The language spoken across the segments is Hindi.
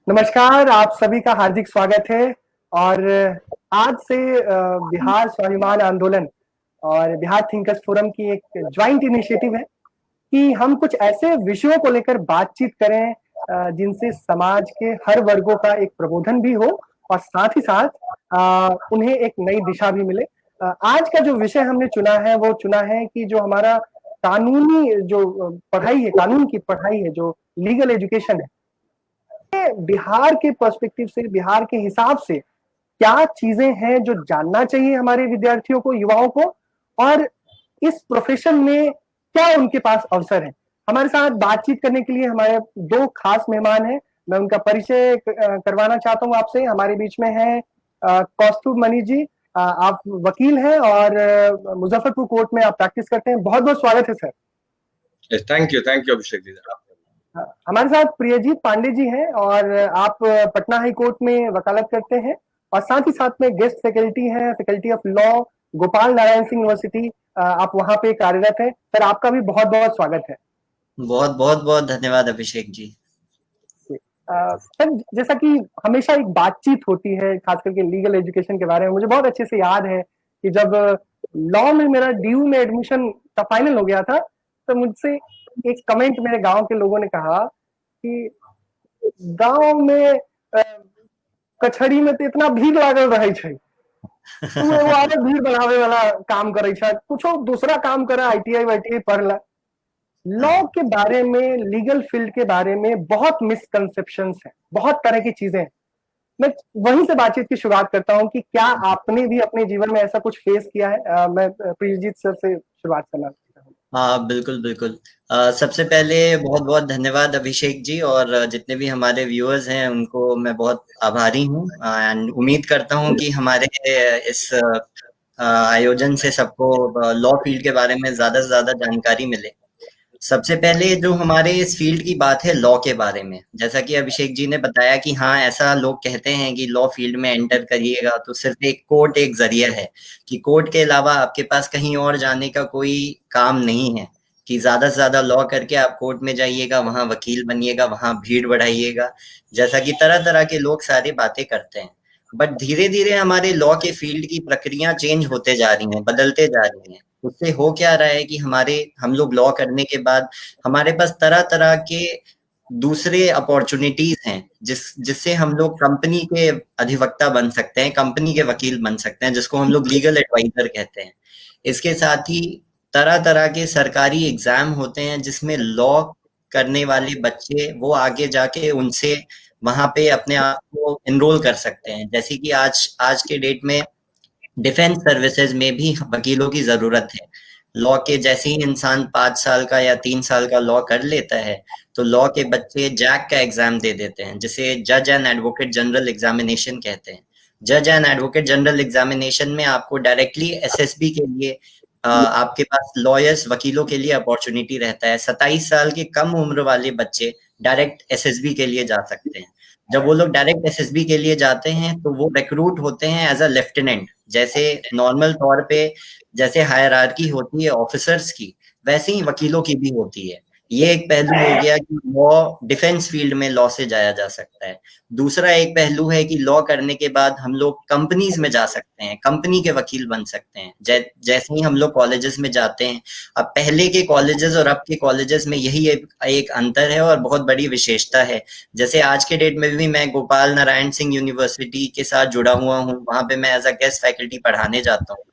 नमस्कार, आप सभी का हार्दिक स्वागत है। और आज से बिहार स्वाभिमान आंदोलन और बिहार थिंकर्स फोरम की एक ज्वाइंट इनिशिएटिव है कि हम कुछ ऐसे विषयों को लेकर बातचीत करें जिनसे समाज के हर वर्गों का एक प्रबोधन भी हो और साथ ही साथ उन्हें एक नई दिशा भी मिले। आज का जो विषय हमने चुना है वो चुना है कि जो हमारा कानूनी जो पढ़ाई है, कानून की पढ़ाई है, जो लीगल एजुकेशन है, बिहार के पर्सपेक्टिव से, बिहार के हिसाब से क्या चीजें हैं जो जानना चाहिए हमारे विद्यार्थियों को, युवाओं को, और इस प्रोफेशन में क्या उनके पास अवसर है। हमारे साथ बातचीत करने के लिए हमारे दो खास मेहमान हैं। मैं उनका परिचय करवाना चाहता हूं आपसे। हमारे बीच में है कौस्तुभ मणि जी। आप वकील हैं और मुजफ्फरपुर कोर्ट में आप प्रैक्टिस करते हैं। बहुत बहुत स्वागत है sir. Thank you Abhishek ji. हमारे साथ प्रियजीत पांडे जी हैं और आप पटना हाई कोर्ट में वकालत करते हैं और साथ ही साथ में गेस्ट फैकल्टी हैं, faculty of law, Gopal Narayan Singh university, आप वहां पे कार्यरत हैं। सर, आपका भी बहुत बहुत स्वागत है। बहुत बहुत बहुत धन्यवाद अभिषेक जी। सर, जैसा कि हमेशा एक बातचीत होती है खास करके लीगल एजुकेशन के बारे में, मुझे बहुत अच्छे से याद है कि जब लॉ में मेरा डीयू में एडमिशन का फाइनल हो गया था तो मुझसे एक कमेंट मेरे गांव के लोगों ने कहा कि गांव में कचहरी में तो इतना भीड़ लागल रहे छे, तू एगो आगे भीड़ बढ़ावे वाला काम करे छे, कुछो दूसरा काम करे, आईटीआई वाईटीआई पढ़ ला। लॉ के बारे में, लीगल फील्ड के बारे में बहुत मिसकंसेप्शंस हैं, बहुत तरह की चीजें हैं। मैं वहीं से बातचीत की शुरुआत करता हूं कि क्या आपने भी अपने जीवन में ऐसा कुछ फेस किया है। मैं प्रियजीत सर से शुरुआत करना चाहता हूं। हाँ, बिल्कुल बिल्कुल। सबसे पहले बहुत बहुत धन्यवाद अभिषेक जी, और जितने भी हमारे व्यूअर्स हैं उनको मैं बहुत आभारी हूँ। एंड उम्मीद करता हूँ कि हमारे इस आयोजन से सबको लॉ फील्ड के बारे में ज्यादा से ज्यादा जानकारी मिले। सबसे पहले जो हमारे इस फील्ड की बात है लॉ के बारे में, जैसा कि अभिषेक जी ने बताया कि हाँ, ऐसा लोग कहते हैं कि लॉ फील्ड में एंटर करिएगा तो सिर्फ एक कोर्ट एक जरिया है, कि कोर्ट के अलावा आपके पास कहीं और जाने का कोई काम नहीं है, कि ज्यादा से ज्यादा लॉ करके आप कोर्ट में जाइएगा, वहां वकील बनिएगा, वहां भीड़ बढ़ाइएगा, जैसा कि तरह तरह के लोग सारी बातें करते हैं। बट धीरे धीरे हमारे लॉ के फील्ड की प्रक्रिया चेंज होते जा रही हैं, बदलते जा रही हैं। उससे हो क्या रहा है कि हम लोग लॉ करने के बाद हमारे पास तरह तरह के दूसरे अपॉर्चुनिटीज हैं, जिससे हम लोग कंपनी के अधिवक्ता बन सकते हैं, कंपनी के वकील बन सकते हैं, जिसको हम लोग लीगल एडवाइजर कहते हैं। इसके साथ ही तरह तरह के सरकारी एग्जाम होते हैं जिसमें लॉ करने वाले बच्चे वो आगे जाके उनसे वहां पे अपने आप को एनरोल कर सकते हैं। जैसे कि आज आज के डेट में डिफेंस सर्विसेज में भी वकीलों की जरूरत है। लॉ के जैसे ही इंसान 5 साल का या 3 साल का लॉ कर लेता है तो लॉ के बच्चे जैक का एग्जाम दे देते हैं, जिसे जज एंड एडवोकेट जनरल एग्जामिनेशन कहते हैं। जज एंड एडवोकेट जनरल एग्जामिनेशन में आपको डायरेक्टली एसएसबी के लिए आपके पास लॉयर्स, वकीलों के लिए अपॉर्चुनिटी रहता है। 27 साल के कम उम्र वाले बच्चे डायरेक्ट एसएसबी के लिए जा सकते हैं। जब वो लोग डायरेक्ट एसएसबी के लिए जाते हैं तो वो रिक्रूट होते हैं एज अ लेफ्टिनेंट। जैसे नॉर्मल तौर पे जैसे हायरार्की होती है ऑफिसर्स की, वैसे ही वकीलों की भी होती है। ये एक पहलू हो गया कि लॉ, डिफेंस फील्ड में लॉ से जाया जा सकता है। दूसरा एक पहलू है कि लॉ करने के बाद हम लोग कंपनीज में जा सकते हैं, कंपनी के वकील बन सकते हैं। जैसे ही हम लोग कॉलेजेस में जाते हैं, अब पहले के कॉलेजेस और अब के कॉलेजेस में यही एक अंतर है और बहुत बड़ी विशेषता है। जैसे आज के डेट में भी मैं गोपाल नारायण सिंह यूनिवर्सिटी के साथ जुड़ा हुआ हूँ, वहां पे मैं एज अ गेस्ट फैकल्टी पढ़ाने जाता हूँ।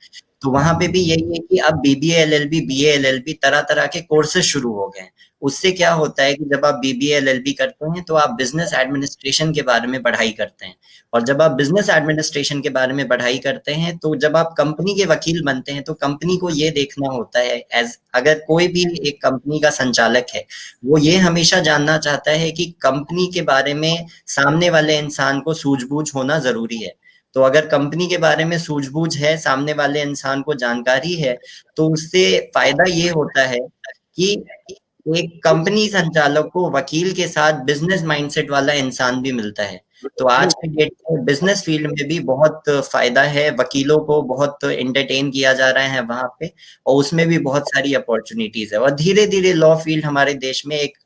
तो वहां पे भी यही है कि अब बीबीए एलएलबी, बीए एलएलबी, तरह तरह के कोर्सेज शुरू हो गए। उससे क्या होता है कि जब आप बीबीए एलएलबी करते हैं तो आप बिजनेस एडमिनिस्ट्रेशन के बारे में पढ़ाई करते हैं, और जब आप बिजनेस एडमिनिस्ट्रेशन के बारे में पढ़ाई करते हैं तो जब आप कंपनी के वकील बनते हैं तो कंपनी को ये देखना होता है, एज अगर कोई भी एक कंपनी का संचालक है, वो ये हमेशा जानना चाहता है कि कंपनी के बारे में सामने वाले इंसान को सूझबूझ होना जरूरी है। तो अगर कंपनी के बारे में सूझबूझ है, सामने वाले इंसान को जानकारी है, तो उससे फायदा ये होता है कि एक कंपनी संचालक को वकील के साथ बिजनेस माइंडसेट वाला इंसान भी मिलता है। तो आज के डेट में बिजनेस फील्ड में भी बहुत फायदा है, वकीलों को बहुत एंटरटेन किया जा रहा है वहां पे, और उसमें भी बहुत सारी अपॉर्चुनिटीज है। और धीरे धीरे लॉ फील्ड हमारे देश में एक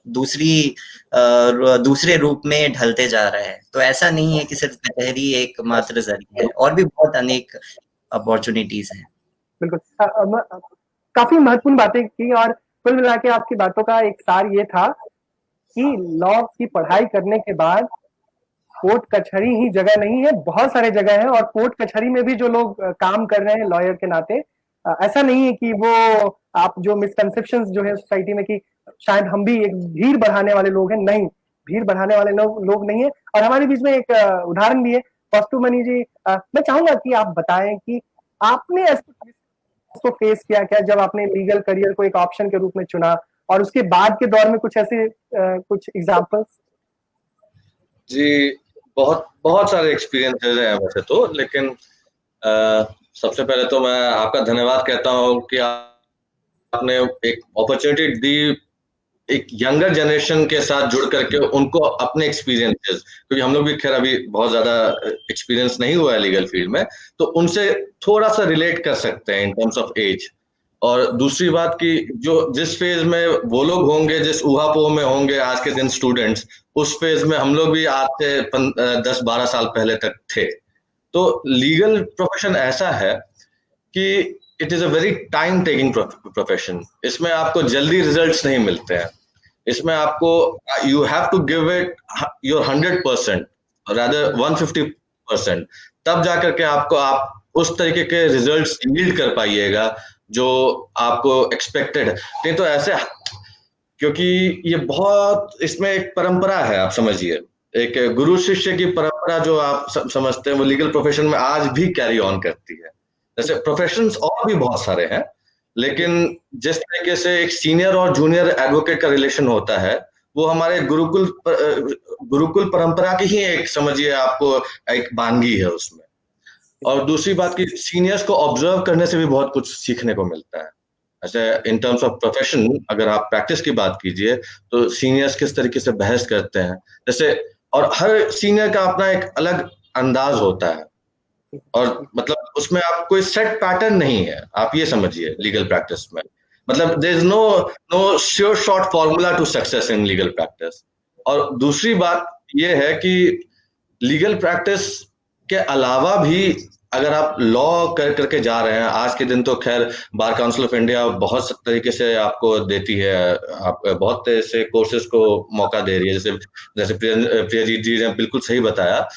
दूसरे रूप में ढलते जा रहा है। तो ऐसा नहीं है कि सिर्फ कचहरी एकमात्र जरिया है, और भी बहुत अनेक अपॉर्चुनिटीज हैं। बिल्कुल। काफी महत्वपूर्ण बातें की, और कुल मिला के आपकी बातों का एक सार ये था कि लॉ की पढ़ाई करने के बाद कोर्ट कचहरी ही जगह नहीं है, बहुत सारे जगह हैं, और कोर्ट कचहरी में भी जो लोग काम कर रहे हैं लॉयर के नाते, ऐसा नहीं है कि वो आप जो मिसकंसेप्शंस जो है सोसाइटी में कि शायद हम भी एक भीड़ बढ़ाने वाले लोग हैं, नहीं, भीड़ बढ़ाने वाले लोग नहीं है। और हमारे बीच में एक उदाहरण भी है, कौस्तुभ मणि जी। मैं चाहूंगा कि आप बताएं कि आपने इसको फेस किया क्या जब आपने लीगल करियर को एक ऑप्शन के रूप में चुना, और उसके बाद के दौर में कुछ ऐसे कुछ एग्जांपल्स। जी, बहुत बहुत सारे एक्सपीरियंसेस हैं वैसे तो, लेकिन सबसे पहले तो मैं आपका धन्यवाद कहता हूँ कि आपने एक अपॉर्चुनिटी दी एक यंगर जनरेशन के साथ जुड़ करके उनको अपने एक्सपीरियंसेस, क्योंकि हम लोग भी खैर अभी बहुत ज्यादा एक्सपीरियंस नहीं हुआ है लीगल फील्ड में, तो उनसे थोड़ा सा रिलेट कर सकते हैं इन टर्म्स ऑफ एज। और दूसरी बात कि जो जिस फेज में वो लोग होंगे, जिस ऊहापोह में होंगे आज के दिन स्टूडेंट्स, उस फेज में हम लोग भी आज से 10-12 साल पहले तक थे। तो लीगल प्रोफेशन ऐसा है कि it is a very time taking profession. इसमें आपको जल्दी रिजल्ट्स नहीं मिलते हैं। इसमें आपको you have to give it your 100%, rather 150%, तब जाकर के आपको आप उस तरीके के रिजल्ट्स यील्ड कर पाइएगा जो आपको एक्सपेक्टेड है। नहीं तो ऐसे, क्योंकि ये बहुत इसमें एक परंपरा है, आप समझिए एक गुरु शिष्य की परंपरा जो आप समझते हैं वो लीगल प्रोफेशन में आज भी कैरी ऑन करती है। जैसे प्रोफेशंस और भी बहुत सारे हैं, लेकिन जिस तरीके से एक सीनियर और जूनियर एडवोकेट का रिलेशन होता है, वो हमारे गुरुकुल परंपरा की ही एक, समझिए आपको एक वानगी है उसमें। और दूसरी बात की सीनियर्स को ऑब्जर्व करने से भी बहुत कुछ सीखने को मिलता है। ऐसे इन टर्म्स ऑफ प्रोफेशन अगर आप प्रैक्टिस की बात कीजिए तो सीनियर्स किस तरीके से बहस करते हैं, जैसे, और हर सीनियर का अपना एक अलग अंदाज होता है, और मतलब उसमें आप कोई सेट पैटर्न नहीं है, आप ये समझिए लीगल प्रैक्टिस में, मतलब there is no sure short formula to success in legal practice. और दूसरी बात ये है कि लीगल प्रैक्टिस के अलावा भी अगर आप लॉ करके जा रहे हैं, आज के दिन तो खैर बार काउंसिल ऑफ इंडिया बहुत तरीके से आपको देती है, आप बहुत से कोर्सेज को मौका दे रही है। जैसे प्रियजीत जी ने बिल्कुल सही बताया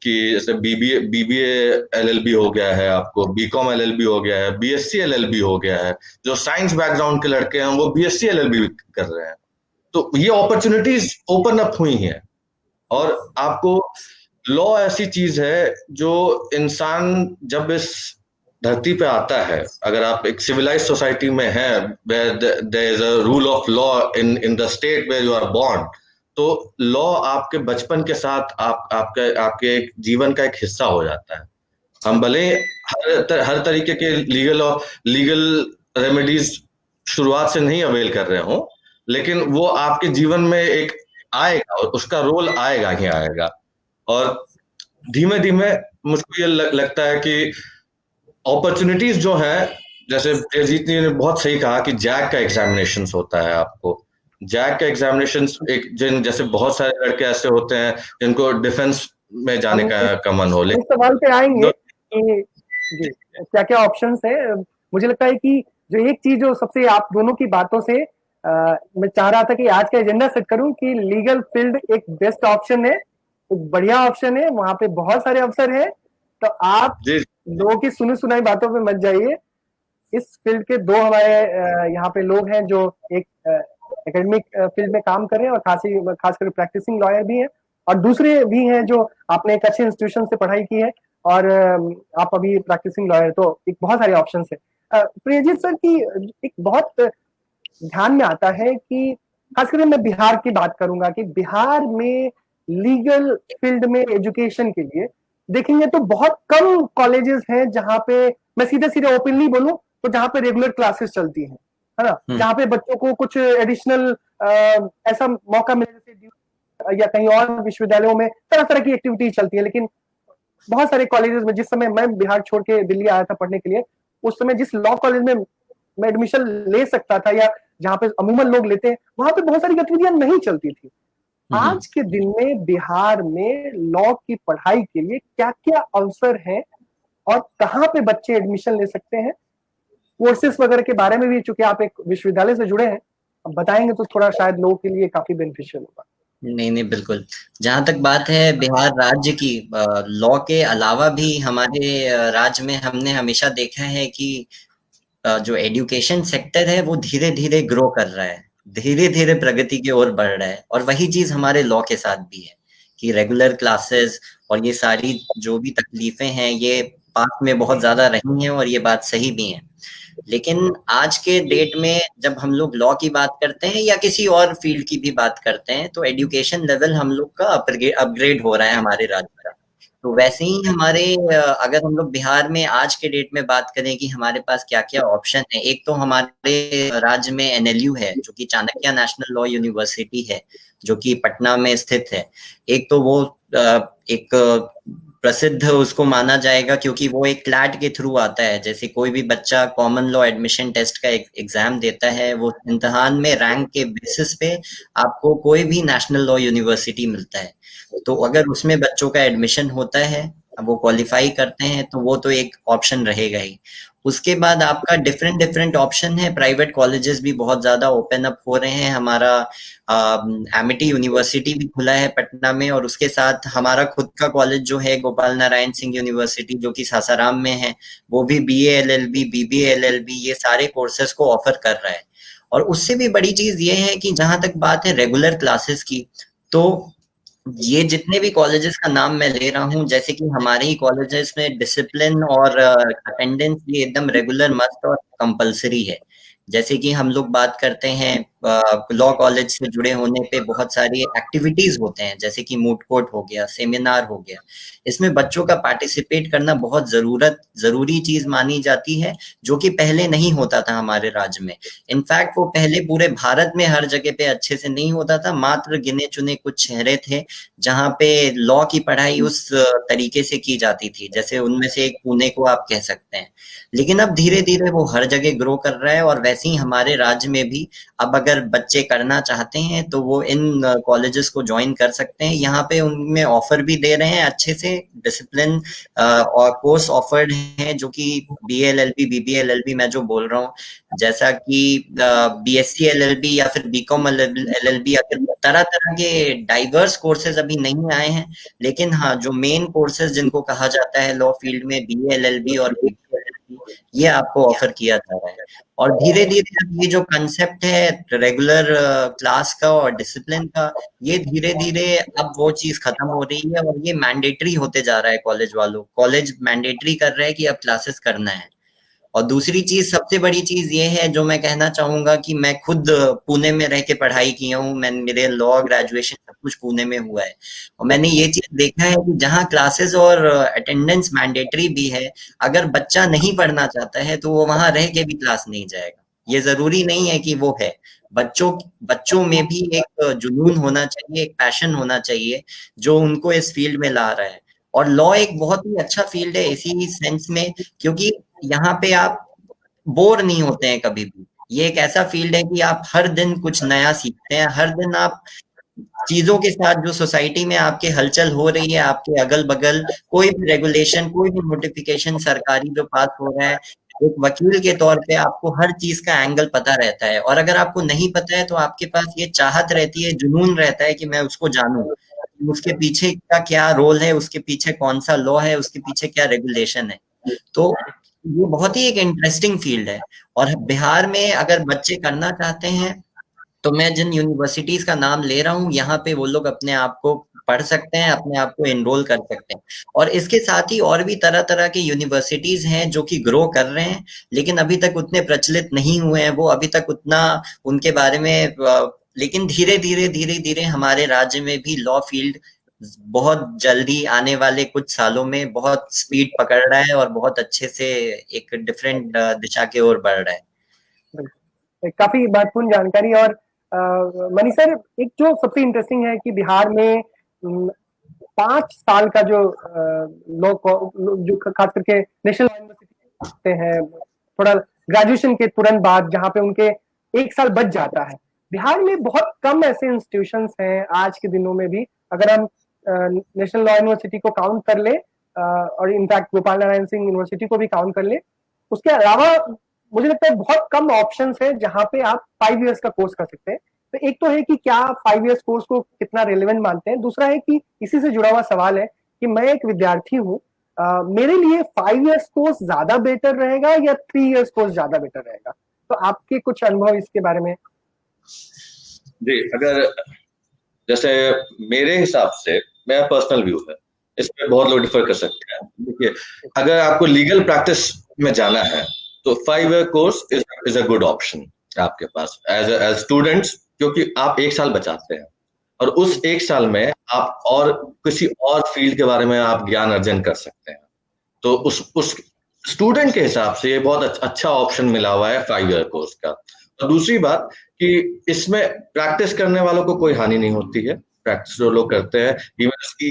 कि जैसे बीबीए एलएलबी हो गया है, आपको बीकॉम एलएलबी हो गया है, बीएससी एलएलबी हो गया है। जो साइंस बैकग्राउंड के लड़के हैं वो बीएससी एलएलबी कर रहे हैं। तो ये अपॉर्चुनिटीज ओपन अप हुई हैं। और आपको लॉ ऐसी चीज है जो इंसान जब इस धरती पे आता है, अगर आप एक सिविलाइज्ड सोसाइटी में हैं, there is a rule of law in the state where you are born, तो लॉ आपके बचपन के साथ आपके जीवन का एक हिस्सा हो जाता है। हम भले हर तरीके के लीगल रेमेडीज शुरुआत से नहीं अवेल कर रहे हो, लेकिन वो आपके जीवन में एक आएगा, उसका रोल आएगा ही आएगा। और धीमे धीमे मुझको ये लगता है कि अपॉर्चुनिटीज जो है, जैसे अजीत ने बहुत सही कहा कि जैक का एग्जामिनेशन होता है। आपको जैक का एग्जामिनेशन जैसे बहुत सारे लड़के ऐसे होते हैं जिनको डिफेंस में जाने का मन हो, लेकिन सवाल पे आएंगे कि जी क्या क्या ऑप्शंस है। मुझे लगता है कि जो एक चीज जो सबसे आप दोनों की बातों से मैं चाह रहा था कि आज का एजेंडा सेट करूं कि लीगल फील्ड एक बेस्ट ऑप्शन है, एक बढ़िया ऑप्शन है, वहां पे बहुत सारे अवसर हैं। तो आप लोगों की सुनी सुनाई बातों पे मत जाइए। इस फील्ड के दो हमारे यहाँ पे लोग हैं जो एक एकेडमिक फील्ड में काम कर रहे हैं और खासकर प्रैक्टिसिंग लॉयर भी हैं, और दूसरे भी हैं जो आपने एक अच्छे इंस्टीट्यूशन से पढ़ाई की है और आप अभी प्रैक्टिसिंग लॉयर। तो एक बहुत सारे ऑप्शन है। प्रियजीत सर की एक बहुत ध्यान में आता है कि खासकर मैं बिहार की बात करूंगा कि बिहार में लीगल फील्ड में एजुकेशन के लिए देखेंगे तो बहुत कम कॉलेजेस हैं जहां पे, मैं सीधे सीधे ओपनली बोलूं तो जहां पे रेगुलर क्लासेस चलती हैं, है ना, जहां पे बच्चों को कुछ एडिशनल ऐसा मौका मिले, जैसे या कहीं और विश्वविद्यालयों में तरह तरह की एक्टिविटी चलती है। लेकिन बहुत सारे कॉलेजेस में, जिस समय मैं बिहार छोड़ के दिल्ली आया था पढ़ने के लिए, उस समय जिस लॉ कॉलेज में मैं एडमिशन ले सकता था या जहाँ पे अमूमन लोग लेते हैं, वहां पे बहुत सारी गतिविधियां नहीं चलती थी। आज के दिन में बिहार में लॉ की पढ़ाई के लिए क्या क्या अवसर हैं और कहाँ पे बच्चे एडमिशन ले सकते हैं, कोर्सेस वगैरह के बारे में भी, चूंकि आप एक विश्वविद्यालय से जुड़े हैं, अब बताएंगे तो थोड़ा शायद लोगों के लिए काफी बेनिफिशियल होगा। नहीं, बिल्कुल। जहाँ तक बात है बिहार राज्य की, लॉ के अलावा भी हमारे राज्य में हमने हमेशा देखा है कि जो एजुकेशन सेक्टर है वो धीरे-धीरे ग्रो कर रहा है, धीरे-धीरे प्रगति की ओर बढ़ रहा है। और वही चीज़ हमारे लॉ के साथ भी है कि रेगुलर क्लासेस और ये सारी जो भी तकलीफें हैं, ये पास्ट में बहुत ज़्यादा रही हैं और ये बात सही भी है। लेकिन आज के डेट में जब हम लोग लॉ की बात करते हैं या किसी और फील्ड की भी बात करते हैं, तो एजुकेशन लेवल हम लोग का अपग्रेड हो रहा है हमारे राज्य का। तो वैसे ही हमारे अगर हम लोग बिहार में आज के डेट में बात करें कि हमारे पास क्या-क्या ऑप्शन है, एक तो हमारे राज्य में एनएलयू है, जो कि चाणक्य नेशनल लॉ यूनिवर्सिटी है, जो कि पटना में स्थित है। एक तो वो एक प्रसिद्ध उसको माना जाएगा क्योंकि वो एक क्लैट के थ्रू आता है। जैसे कोई भी बच्चा कॉमन लॉ एडमिशन टेस्ट का एग्जाम देता है, वो इम्तिहान में रैंक के बेसिस पे आपको कोई भी नेशनल लॉ यूनिवर्सिटी मिलता है। तो अगर उसमें बच्चों का एडमिशन होता है, वो क्वालिफाई करते हैं, तो वो तो एक ऑप्शन रहेगा ही। उसके बाद आपका डिफरेंट ऑप्शन है, प्राइवेट कॉलेजेस भी बहुत ज्यादा ओपन अप हो रहे हैं। हमारा एमिटी यूनिवर्सिटी भी खुला है पटना में, और उसके साथ हमारा खुद का कॉलेज जो है गोपाल नारायण सिंह यूनिवर्सिटी, जो कि सासाराम में है, वो भी बीए एलएलबी, बीबीए एलएलबी ये सारे कोर्सेज को ऑफर कर रहा है। और उससे भी बड़ी चीज ये है कि जहां तक बात है रेगुलर क्लासेस की, तो ये जितने भी कॉलेजेस का नाम मैं ले रहा हूँ, जैसे कि हमारे ही कॉलेजेस में डिसिप्लिन और अटेंडेंस ये एकदम रेगुलर मस्ट और कंपलसरी है। जैसे कि हम लोग बात करते हैं लॉ कॉलेज से जुड़े होने पे बहुत सारी एक्टिविटीज होते हैं, जैसे कि मूट कोर्ट हो गया, सेमिनार हो गया। इसमें बच्चों का पार्टिसिपेट करना बहुत जरूरी चीज मानी जाती है, जो कि पहले नहीं होता था हमारे राज्य में। इनफैक्ट वो पहले पूरे भारत में हर जगह पे अच्छे से नहीं होता था, मात्र गिने चुने कुछ शहरे थे जहाँ पे लॉ की पढ़ाई उस तरीके से की जाती थी। जैसे उनमें से एक पुणे को आप कह सकते हैं। लेकिन अब धीरे धीरे वो हर जगह ग्रो कर रहा है, और वैसे ही हमारे राज्य में भी अब अगर बच्चे करना चाहते हैं तो वो इन कॉलेजेस को ज्वाइन कर सकते हैं। यहाँ पे उनमें ऑफर भी दे रहे हैं अच्छे से, डिसिप्लिन और कोर्स ऑफर्ड हैं, जो कि बीएलएलबी, बीबीएलएलबी मैं जो बोल रहा हूँ, जैसा कि बीएससी एलएलबी या फिर बीकॉम एलएलबी, अगर तरह तरह के डाइवर्स कोर्सेज अभी नहीं आए हैं, लेकिन हाँ जो मेन कोर्सेज जिनको कहा जाता है लॉ फील्ड में, बीएलएलबी और बीबीएलएलबी, ये आपको ऑफर किया जा रहा है। और धीरे धीरे ये जो कंसेप्ट है रेगुलर क्लास का और डिसिप्लिन का, ये धीरे धीरे अब वो चीज खत्म हो रही है, और ये मैंडेटरी होते जा रहा है कॉलेज वालों। कॉलेज मैंडेटरी कर रहा है कि अब क्लासेस करना है। और दूसरी चीज, सबसे बड़ी चीज ये है जो मैं कहना चाहूंगा कि मैं खुद पुणे में रह के पढ़ाई किया हूँ, मैं मेरे लॉ ग्रेजुएशन सब कुछ पुणे में हुआ है, और मैंने ये चीज देखा है कि जहाँ क्लासेस और अटेंडेंस मैंडेटरी भी है, अगर बच्चा नहीं पढ़ना चाहता है तो वो वहां रह के भी क्लास नहीं जाएगा। ये जरूरी नहीं है कि वो है, बच्चों में भी एक जुनून होना चाहिए, एक पैशन होना चाहिए जो उनको इस फील्ड में ला रहा है। और लॉ एक बहुत ही अच्छा फील्ड है इसी सेंस में, क्योंकि यहाँ पे आप बोर नहीं होते हैं कभी भी। ये एक ऐसा फील्ड है कि आप हर दिन कुछ नया सीखते हैं, हर दिन आप चीजों के साथ, जो सोसाइटी में आपके हलचल हो रही है, आपके अगल बगल कोई भी रेगुलेशन, कोई भी नोटिफिकेशन सरकारी जो पास हो रहा है, एक वकील के तौर पे आपको हर चीज का एंगल पता रहता है। और अगर आपको नहीं पता है तो आपके पास ये चाहत रहती है, जुनून रहता है कि मैं उसको जानूं, उसके पीछे का क्या रोल है, उसके पीछे कौन सा लॉ है, उसके पीछे क्या रेगुलेशन है। तो ये बहुत ही एक इंटरेस्टिंग फील्ड है। और बिहार में अगर बच्चे करना चाहते हैं, तो मैं जिन यूनिवर्सिटीज का नाम ले रहा हूँ, यहाँ पे वो लोग अपने आप को पढ़ सकते हैं, अपने आप को एनरोल कर सकते हैं। और इसके साथ ही और भी तरह तरह के यूनिवर्सिटीज हैं जो कि ग्रो कर रहे हैं, लेकिन अभी तक उतने प्रचलित नहीं हुए हैं, वो अभी तक उतना उनके बारे में लेकिन धीरे धीरे हमारे राज्य में भी लॉ फील्ड बहुत जल्दी आने वाले कुछ सालों में बहुत स्पीड पकड़ रहा है, और बहुत अच्छे से एक डिफरेंट दिशा की ओर बढ़ रहा है। काफी महत्वपूर्ण जानकारी। और मनीष सर, एक जो सबसे इंटरेस्टिंग है कि बिहार में 5 साल का जो लॉ जो खास करके नेशनल यूनिवर्सिटी हैं, थोड़ा ग्रेजुएशन के तुरंत बाद, जहाँ पे उनके एक साल बच जाता है। बिहार में बहुत कम ऐसे इंस्टीट्यूशंस हैं आज के दिनों में भी, अगर हम नेशनल लॉ यूनिवर्सिटी को काउंट कर ले और इनफैक्ट गोपाल नारायण सिंह यूनिवर्सिटी को भी काउंट कर ले, उसके अलावा मुझे लगता है बहुत कम ऑप्शंस हैं जहां पे आप 5 इयर्स का कोर्स कर सकते हैं। तो एक तो है कि क्या 5 इयर्स कोर्स को कितना रेलेवेंट मानते हैं, दूसरा है कि इसी से जुड़ा हुआ सवाल है कि मैं एक विद्यार्थी हूँ, मेरे लिए 5 इयर्स कोर्स ज्यादा बेटर रहेगा या 3 इयर्स कोर्स ज्यादा बेटर रहेगा? तो आपके कुछ अनुभव इसके बारे में। जी, अगर जैसे मेरे हिसाब से, मेरा पर्सनल व्यू है, इसमें बहुत लोग डिफर कर सकते हैं। देखिए, अगर आपको लीगल प्रैक्टिस में जाना है तो 5 year course is a good option आपके पास एज स्टूडेंट्स, क्योंकि आप 1 साल बचाते हैं और उस 1 साल में आप और किसी और फील्ड के बारे में आप ज्ञान अर्जन कर सकते हैं। तो उस स्टूडेंट के हिसाब से ये बहुत अच्छा ऑप्शन मिला हुआ है 5 ईयर कोर्स का। और दूसरी बात कि इसमें प्रैक्टिस करने वालों को कोई हानि नहीं होती है, प्रैक्टिस जो लोग करते हैं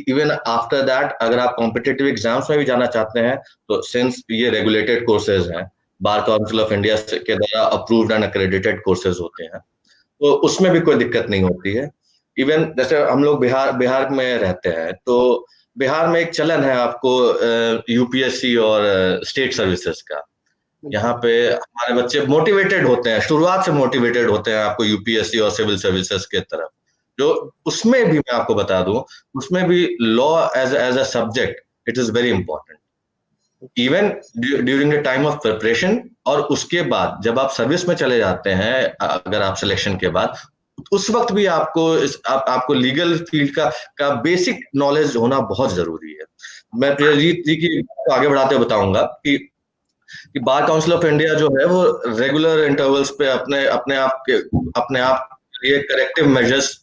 इवन आफ्टर दैट अगर आप कॉम्पिटिटिव एग्जाम्स में भी जाना चाहते हैं तो सिंस ये रेगुलेटेड कोर्सेज हैं, बार काउंसिल ऑफ इंडिया के द्वारा अप्रूव्ड एंड अक्रेडिटेड कोर्सेज होते हैं, तो उसमें भी कोई दिक्कत नहीं होती है। इवन जैसे हम लोग बिहार में रहते हैं, तो बिहार में एक चलन है आपको यूपीएससी और स्टेट सर्विसेज का। यहाँ पे हमारे बच्चे मोटिवेटेड होते हैं, शुरुआत से मोटिवेटेड होते हैं आपको यूपीएससी और सिविल सर्विसेज के तरफ। जो उसमें भी मैं आपको बता दूं, उसमें भी law as a subject it is very important even during the time of preparation, और उसके बाद जब आप सर्विस में चले जाते हैं, अगर आप सिलेक्शन के बाद, उस वक्त भी आपको लीगल फील्ड का बेसिक नॉलेज होना बहुत जरूरी है। मैं प्रियजीत जी की आगे बढ़ाते बताऊंगा कि बार काउंसिल ऑफ इंडिया जो है वो रेगुलर इंटरवल्स पे अपने आप के लिए करेक्टिव मेजर्स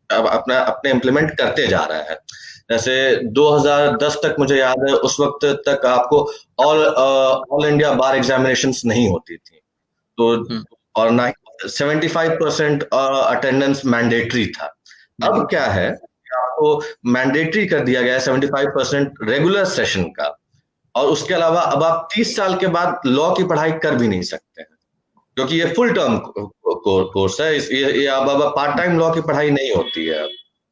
अपने इम्प्लीमेंट करते जा रहा है। जैसे 2010 तक मुझे याद है, उस वक्त तक आपको ऑल इंडिया बार एग्जामिनेशंस नहीं होती थी, तो और ना 75% अटेंडेंस मैंडेटरी था। अब क्या है, आपको मैंडेटरी कर दिया गया है 75% रेगुलर सेशन का, और उसके अलावा अब आप 30 साल के बाद लॉ की पढ़ाई कर भी नहीं सकते हैं, क्योंकि ये फुल टर्म कोर्स है। ये अब पार्ट टाइम लॉ की पढ़ाई नहीं होती है।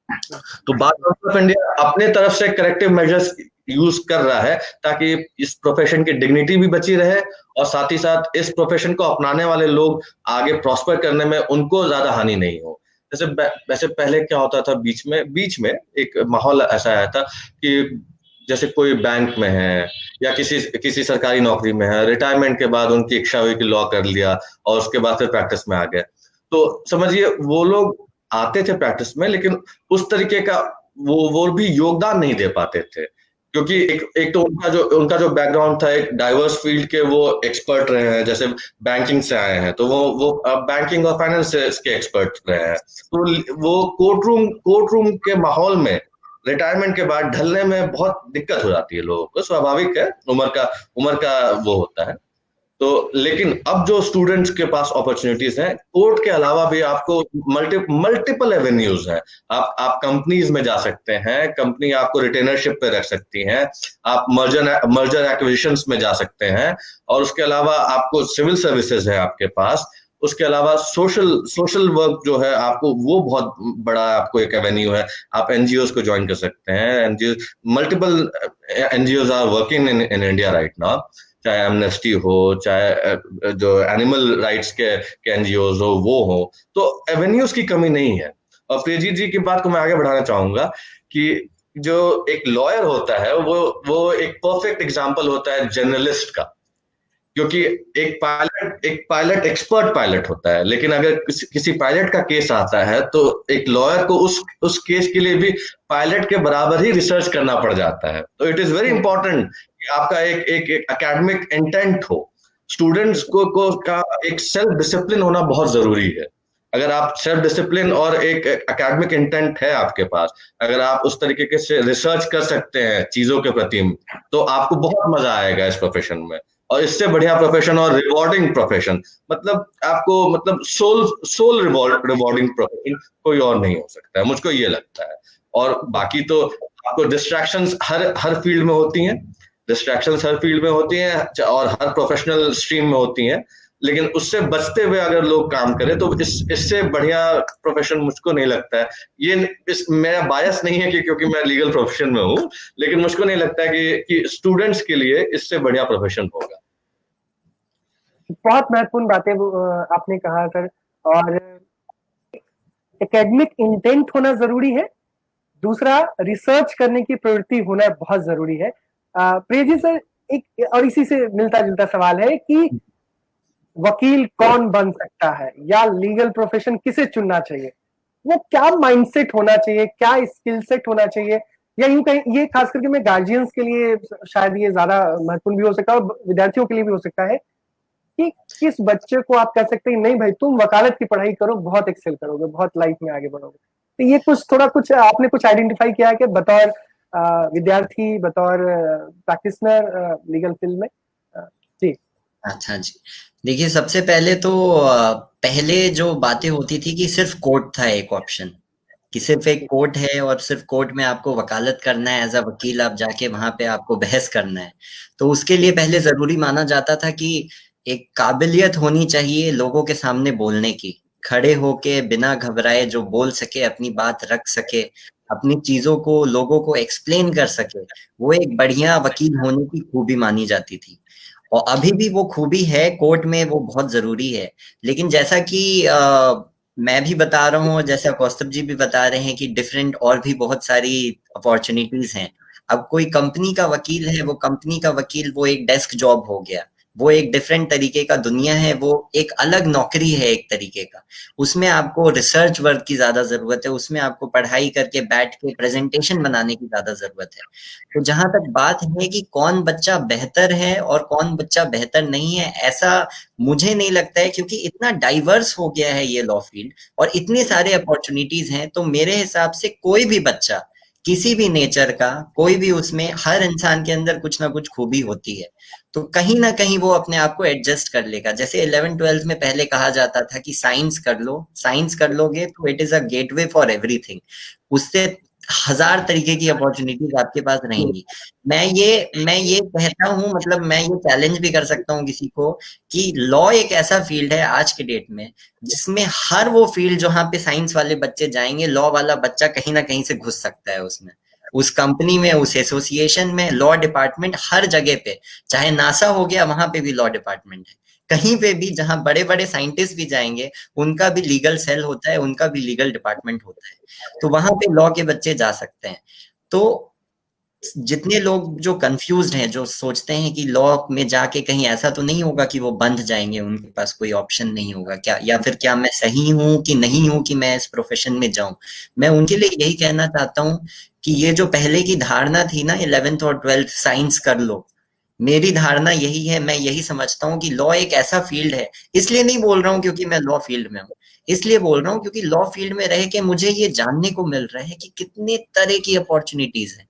तो बार काउंसिल ऑफ इंडिया अपने तरफ से करेक्टिव मेजर्स यूज कर रहा है ताकि इस प्रोफेशन की डिग्निटी भी बची रहे, और साथ ही साथ इस प्रोफेशन को अपनाने वाले लोग आगे प्रॉस्पर करने में उनको ज्यादा हानि नहीं हो। वैसे पहले क्या होता था, बीच में एक माहौल ऐसा आया था कि जैसे कोई बैंक में है या किसी सरकारी नौकरी में है, रिटायरमेंट के बाद उनकी इच्छा हुई कि लॉ कर लिया और उसके बाद फिर प्रैक्टिस में आ गए। तो समझिए वो लोग आते थे प्रैक्टिस में, लेकिन उस तरीके का वो भी योगदान नहीं दे पाते थे, क्योंकि एक तो उनका जो बैकग्राउंड था, एक डाइवर्स फील्ड के वो एक्सपर्ट रहे हैं, जैसे बैंकिंग से आए हैं तो वो बैंकिंग और फाइनेंस के एक्सपर्ट रहे हैं, तो वो कोर्ट रूम के माहौल में रिटायरमेंट के बाद ढलने में बहुत दिक्कत हो जाती है लोगों को। स्वाभाविक है, उम्र का वो होता है। तो लेकिन अब जो स्टूडेंट्स के पास अपॉर्चुनिटीज हैं, कोर्ट के अलावा भी आपको मल्टीपल एवेन्यूज हैं। आप कंपनीज में जा सकते हैं, कंपनी आपको रिटेनरशिप पे रख सकती हैं, आप मर्जर एक्विजिशंस में जा सकते हैं, और उसके अलावा आपको सिविल सर्विसेज है आपके पास। उसके अलावा सोशल वर्क जो है आपको, वो बहुत बड़ा आपको एक एवेन्यू है। आप एनजीओज को ज्वाइन कर सकते हैं। NGO multiple NGOs are working in India right now, चाहे एमनेस्टी हो, चाहे जो एनिमल राइट्स के एनजीओज हो, वो हो। तो एवेन्यूज की कमी नहीं है। और प्रियजीत जी की बात को मैं आगे बढ़ाना चाहूंगा कि जो एक लॉयर होता है वो एक परफेक्ट एग्जांपल होता है जर्नलिस्ट का, क्योंकि एक पायलट एक्सपर्ट पायलट होता है, लेकिन अगर किसी पायलट का केस आता है तो एक लॉयर को उस केस के लिए भी पायलट के बराबर ही रिसर्च करना पड़ जाता है। तो इट इज वेरी इंपॉर्टेंट कि आपका एक एकेडमिक इंटेंट हो। स्टूडेंट्स को का एक सेल्फ डिसिप्लिन होना बहुत जरूरी है। अगर आप सेल्फ डिसिप्लिन और एक एकेडमिक इंटेंट है आपके पास, अगर आप उस तरीके से रिसर्च कर सकते हैं चीजों के प्रति, तो आपको बहुत मजा आएगा इस प्रोफेशन में। और इससे बढ़िया प्रोफेशन और रिवॉर्डिंग प्रोफेशन, मतलब सोल रिवॉर्डिंग प्रोफेशन कोई और नहीं हो सकता है, मुझको ये लगता है। और बाकी तो आपको डिस्ट्रैक्शंस हर फील्ड में होती हैं, और हर प्रोफेशनल स्ट्रीम में होती हैं। लेकिन उससे बचते हुए अगर लोग काम करें तो इससे बढ़िया प्रोफेशन मुझको नहीं लगता है। मेरा बायस नहीं है कि क्योंकि मैं लीगल प्रोफेशन में हूँ, लेकिन मुझको नहीं लगता है कि स्टूडेंट्स के लिए इससे बढ़िया प्रोफेशन होगा। बहुत महत्वपूर्ण बातें आपने कहा सर। और एकेडमिक इंटेंट होना जरूरी है, दूसरा रिसर्च करने की प्रवृत्ति होना बहुत जरूरी है। प्रिय जी सर, एक और इसी से मिलता जुलता सवाल है कि वकील कौन बन सकता है या लीगल प्रोफेशन किसे चुनना चाहिए, वो क्या माइंडसेट होना चाहिए, क्या स्किल सेट होना चाहिए, या यूं कहीं ये खास करके मैं गार्जियंस के लिए शायद ये ज्यादा महत्वपूर्ण भी हो सकता है और विद्यार्थियों के लिए भी हो सकता है कि किस बच्चे को आप कह सकते हैं नहीं भाई तुम वकालत की पढ़ाई करो, बहुत एक्सेल करोगे, बहुत लाइफ में आगे बढ़ोगे। तो ये कुछ आपने कुछ आइडेंटिफाई किया है कि बतौर विद्यार्थी, बतौर प्रैक्टिशनर लीगल फील्ड में? जी। अच्छा जी, देखिए सबसे पहले तो पहले जो बातें होती थी कि सिर्फ कोर्ट था एक ऑप्शन, कि सिर्फ एक कोर्ट है और सिर्फ कोर्ट में आपको वकालत करना है, एज अ वकील आप जाके वहां पे आपको बहस करना है। तो उसके लिए पहले जरूरी माना जाता था कि एक काबिलियत होनी चाहिए लोगों के सामने बोलने की, खड़े होके बिना घबराए जो बोल सके, अपनी बात रख सके, अपनी चीजों को लोगों को एक्सप्लेन कर सके, वो एक बढ़िया वकील होने की खूबी मानी जाती थी। और अभी भी वो खूबी है, कोर्ट में वो बहुत जरूरी है। लेकिन जैसा कि मैं भी बता रहा हूँ, जैसा कौस्तुभ जी भी बता रहे हैं कि डिफरेंट और भी बहुत सारी अपॉर्चुनिटीज हैं। अब कोई कंपनी का वकील है, वो कंपनी का वकील वो एक डेस्क जॉब हो गया, वो एक डिफरेंट तरीके का दुनिया है, वो एक अलग नौकरी है एक तरीके का। उसमें आपको रिसर्च वर्क की ज्यादा जरूरत है, उसमें आपको पढ़ाई करके बैठ के प्रेजेंटेशन बनाने की ज्यादा जरूरत है। तो जहां तक बात है कि कौन बच्चा बेहतर है और कौन बच्चा बेहतर नहीं है, ऐसा मुझे नहीं लगता है, क्योंकि इतना डाइवर्स हो गया है ये लॉ फील्ड और इतनी सारे अपॉर्चुनिटीज हैं। तो मेरे हिसाब से कोई भी बच्चा किसी भी नेचर का, कोई भी, उसमें हर इंसान के अंदर कुछ ना कुछ खूबी होती है, तो कहीं ना कहीं वो अपने आप को एडजस्ट कर लेगा। जैसे 11th-12th में पहले कहा जाता था कि साइंस कर लो, साइंस कर लोगे तो it is a gateway for everything, उससे हजार तरीके की अपॉर्चुनिटीज आपके पास रहेंगी। मैं ये कहता हूँ, मतलब मैं ये चैलेंज भी कर सकता हूँ किसी को कि लॉ एक ऐसा फील्ड है आज के डेट में जिसमें हर वो फील्ड जहाँ पे साइंस वाले बच्चे जाएंगे, लॉ वाला बच्चा कहीं ना कहीं से घुस सकता है उसमें, उस कंपनी में, उस एसोसिएशन में। लॉ डिपार्टमेंट हर जगह पे, चाहे नासा हो गया वहां पे भी लॉ डिपार्टमेंट है, कहीं पे भी जहां बड़े बड़े साइंटिस्ट भी जाएंगे उनका भी लीगल सेल होता है, उनका भी लीगल डिपार्टमेंट होता है। तो वहां पे लॉ के बच्चे जा सकते हैं। तो जितने लोग जो कंफ्यूज्ड हैं, जो सोचते हैं कि लॉ में जाके कहीं ऐसा तो नहीं होगा कि वो बंध जाएंगे, उनके पास कोई ऑप्शन नहीं होगा क्या, या फिर क्या मैं सही हूं कि नहीं हूं कि मैं इस प्रोफेशन में जाऊं, मैं उनके लिए यही कहना चाहता हूं कि ये जो पहले की धारणा थी ना, 11th और 12th साइंस कर लो, मेरी धारणा यही है, मैं यही समझता हूँ कि लॉ एक ऐसा फील्ड है। इसलिए नहीं बोल रहा हूँ क्योंकि मैं लॉ फील्ड में हूँ, इसलिए बोल रहा हूँ क्योंकि लॉ फील्ड में रह के मुझे ये जानने को मिल रहा है कि कितने तरह की अपॉर्चुनिटीज है,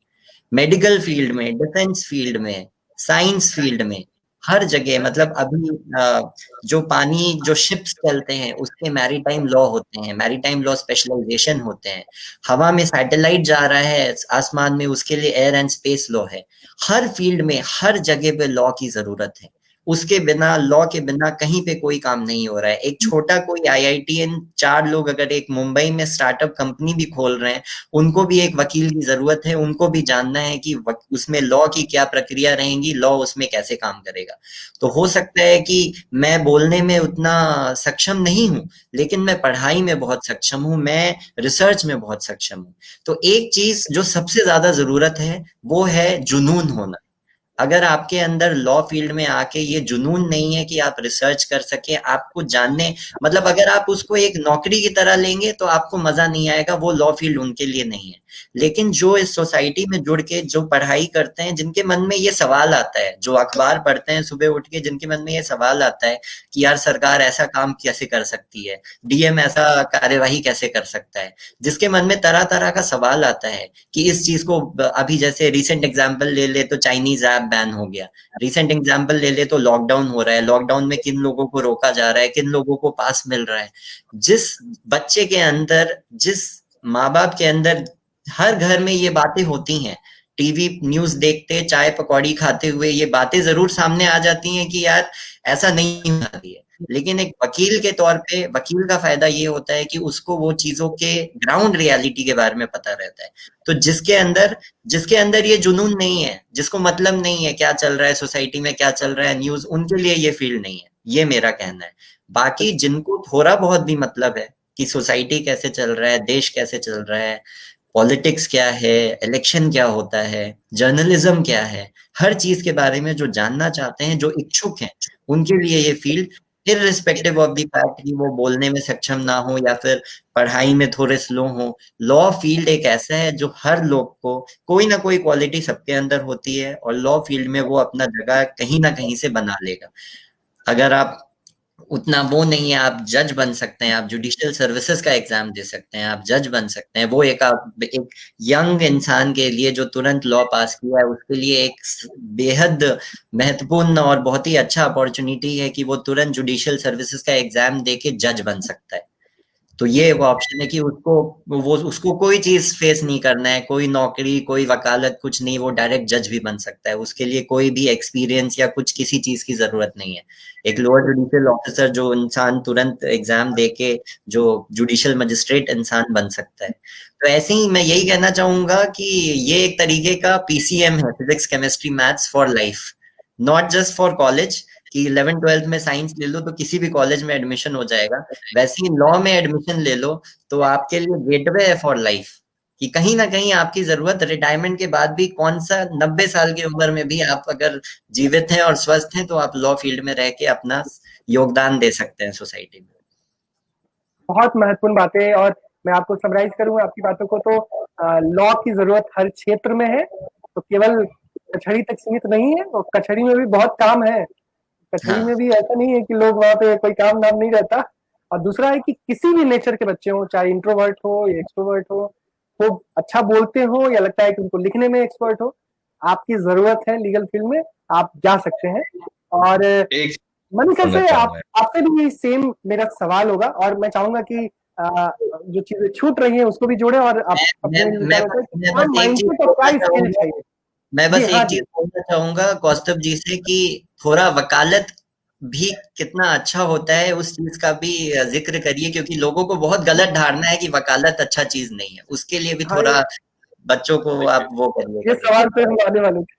मेडिकल फील्ड में, डिफेंस फील्ड में, साइंस फील्ड में, हर जगह। मतलब अभी जो पानी, जो शिप्स चलते हैं उसके मैरीटाइम लॉ होते हैं, मैरीटाइम लॉ स्पेशलाइजेशन होते हैं। हवा में सैटेलाइट जा रहा है आसमान में, उसके लिए एयर एंड स्पेस लॉ है। हर फील्ड में, हर जगह पे लॉ की जरूरत है। उसके बिना, लॉ के बिना कहीं पे कोई काम नहीं हो रहा है। एक छोटा कोई आईआईटीएन, 4 लोग अगर एक मुंबई में स्टार्टअप कंपनी भी खोल रहे हैं, उनको भी एक वकील की जरूरत है, उनको भी जानना है कि उसमें लॉ की क्या प्रक्रिया रहेंगी, लॉ उसमें कैसे काम करेगा। तो हो सकता है कि मैं बोलने में उतना सक्षम नहीं हूं, लेकिन मैं पढ़ाई में बहुत सक्षम हूं, मैं रिसर्च में बहुत सक्षम हूं। तो एक चीज जो सबसे ज्यादा जरूरत है वो है जुनून होना। अगर आपके अंदर लॉ फील्ड में आके ये जुनून नहीं है कि आप रिसर्च कर सके, आपको जानने, मतलब अगर आप उसको एक नौकरी की तरह लेंगे तो आपको मजा नहीं आएगा, वो लॉ फील्ड उनके लिए नहीं है। लेकिन जो इस सोसाइटी में जुड़ के जो पढ़ाई करते हैं, जिनके मन में ये सवाल आता है, जो अखबार पढ़ते हैं सुबह उठ के, जिनके मन में ये सवाल आता है कि यार सरकार ऐसा काम कैसे कर सकती है, डीएम ऐसा कार्यवाही कैसे कर सकता है, जिसके मन में तरह तरह का सवाल आता है कि इस चीज को, अभी जैसे रिसेंट एग्जांपल ले ले तो चाइनीज ऐप बैन हो गया, रिसेंट एग्जांपल ले ले तो लॉकडाउन हो रहा है, लॉकडाउन में किन लोगों को रोका जा रहा है, किन लोगों को पास मिल रहा है। जिस बच्चे के अंदर, जिस माँ बाप के अंदर, हर घर में ये बातें होती हैं, टीवी न्यूज देखते, चाय पकौड़ी खाते हुए ये बातें जरूर सामने आ जाती हैं कि यार ऐसा नहीं होना चाहिए। लेकिन एक वकील के तौर पे वकील का फायदा ये होता है कि उसको वो चीजों के ग्राउंड रियलिटी के बारे में पता रहता है। तो जिसके अंदर ये जुनून नहीं है, जिसको मतलब नहीं है क्या चल रहा है सोसाइटी में, क्या चल रहा है न्यूज, उनके लिए ये फील्ड नहीं है, ये मेरा कहना है। बाकी जिनको थोड़ा बहुत भी मतलब है कि सोसाइटी कैसे चल रहा है, देश कैसे चल रहा है, पॉलिटिक्स क्या है, इलेक्शन क्या होता है, जर्नलिज्म क्या है, हर चीज के बारे में जो जानना चाहते हैं, जो इच्छुक हैं, उनके लिए ये field, irrespective of the fact कि वो बोलने में सक्षम ना हो या फिर पढ़ाई में थोड़े स्लो हो, लॉ फील्ड एक ऐसा है जो हर लोग को कोई ना कोई क्वालिटी सबके अंदर होती है और लॉ फील्ड में वो अपना जगह कहीं ना कहीं से बना लेगा। अगर आप उतना वो नहीं है, आप जज बन सकते हैं, आप जुडिशियल सर्विसेज का एग्जाम दे सकते हैं, आप जज बन सकते हैं। वो एक यंग इंसान के लिए जो तुरंत लॉ पास किया है उसके लिए एक बेहद महत्वपूर्ण और बहुत ही अच्छा अपॉर्चुनिटी है कि वो तुरंत जुडिशियल सर्विसेज का एग्जाम दे के जज बन सकता है। तो ये वो ऑप्शन है कि उसको कोई चीज फेस नहीं करना है, कोई नौकरी, कोई वकालत, कुछ नहीं, वो डायरेक्ट जज भी बन सकता है। उसके लिए कोई भी एक्सपीरियंस या कुछ किसी चीज की जरूरत नहीं है। एक लोअर जुडिशियल ऑफिसर जो इंसान तुरंत एग्जाम दे के जो जुडिशियल मजिस्ट्रेट इंसान बन सकता है। तो ऐसे ही मैं यही कहना चाहूंगा कि ये एक तरीके का पीसीएम है, physics chemistry maths for life, not just for college कि 11th-12th में साइंस ले लो तो किसी भी कॉलेज में एडमिशन हो जाएगा। वैसे ही लॉ में एडमिशन ले लो तो आपके लिए गेटवे है फॉर लाइफ, कि कहीं ना कहीं आपकी जरूरत रिटायरमेंट के बाद भी, कौन सा 90 साल की उम्र में भी आप अगर जीवित हैं और स्वस्थ हैं तो आप लॉ फील्ड में रह के अपना योगदान दे सकते हैं सोसाइटी में। बहुत महत्वपूर्ण बातें। और मैं आपको समराइज करूँ आपकी बातों को, तो लॉ की जरूरत हर क्षेत्र में है, तो केवल कचहरी तक सीमित नहीं है। और कचहरी में भी बहुत काम है, कचहरी में भी ऐसा नहीं है कि लोग वहां पे कोई काम नाम नहीं रहता। और दूसरा है कि किसी भी नेचर के बच्चे हो, चाहे इंट्रोवर्ट हो या एक्सट्रोवर्ट हो, वो अच्छा बोलते हो या लगता है कि उनको लिखने में एक्सपर्ट हो, आपकी जरूरत है लीगल फील्ड में, आप जा सकते हैं। और मनीषा से आपसे भी सेम मेरा सवाल होगा, और मैं चाहूंगा कि जो चीजें छूट रही हैं उसको भी जोड़े, और आप अपने माइंडसेट और क्या स्किल चाहिए। मैं बस एक चीज बोलना चाहूंगा कौस्तुभ जी से कि थोड़ा वकालत भी कितना अच्छा होता है उस चीज का भी जिक्र करिए, क्योंकि लोगों को बहुत गलत धारणा है कि वकालत अच्छा चीज नहीं है। उसके लिए भी थोड़ा बच्चों को आप वो करिए। ये सवाल पे हम आने वाले थे।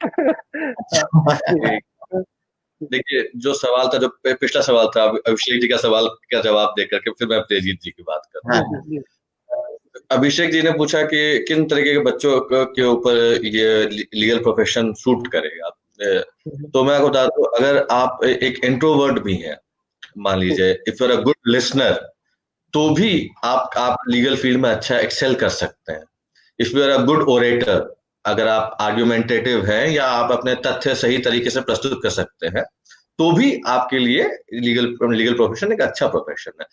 देखिए, जो सवाल था, जो पिछला सवाल था, अभिषेक जी का सवाल का जवाब देकर के फिर मैं तेजीत जी की बात करूँ। अभिषेक जी ने पूछा कि किन तरीके के बच्चों के ऊपर ये लीगल प्रोफेशन सूट करेगा। तो मैं आपको बता दूं, अगर आप एक इंट्रोवर्ट भी हैं, मान लीजिए, if you are a good listener, तो भी आप लीगल फील्ड में अच्छा एक्सेल कर सकते हैं। If you are a good orator, अगर आप आर्ग्यूमेंटेटिव हैं या आप अपने तथ्य सही तरीके से प्रस्तुत कर सकते हैं, तो भी आपके लिए लीगल प्रोफेशन एक अच्छा प्रोफेशन है।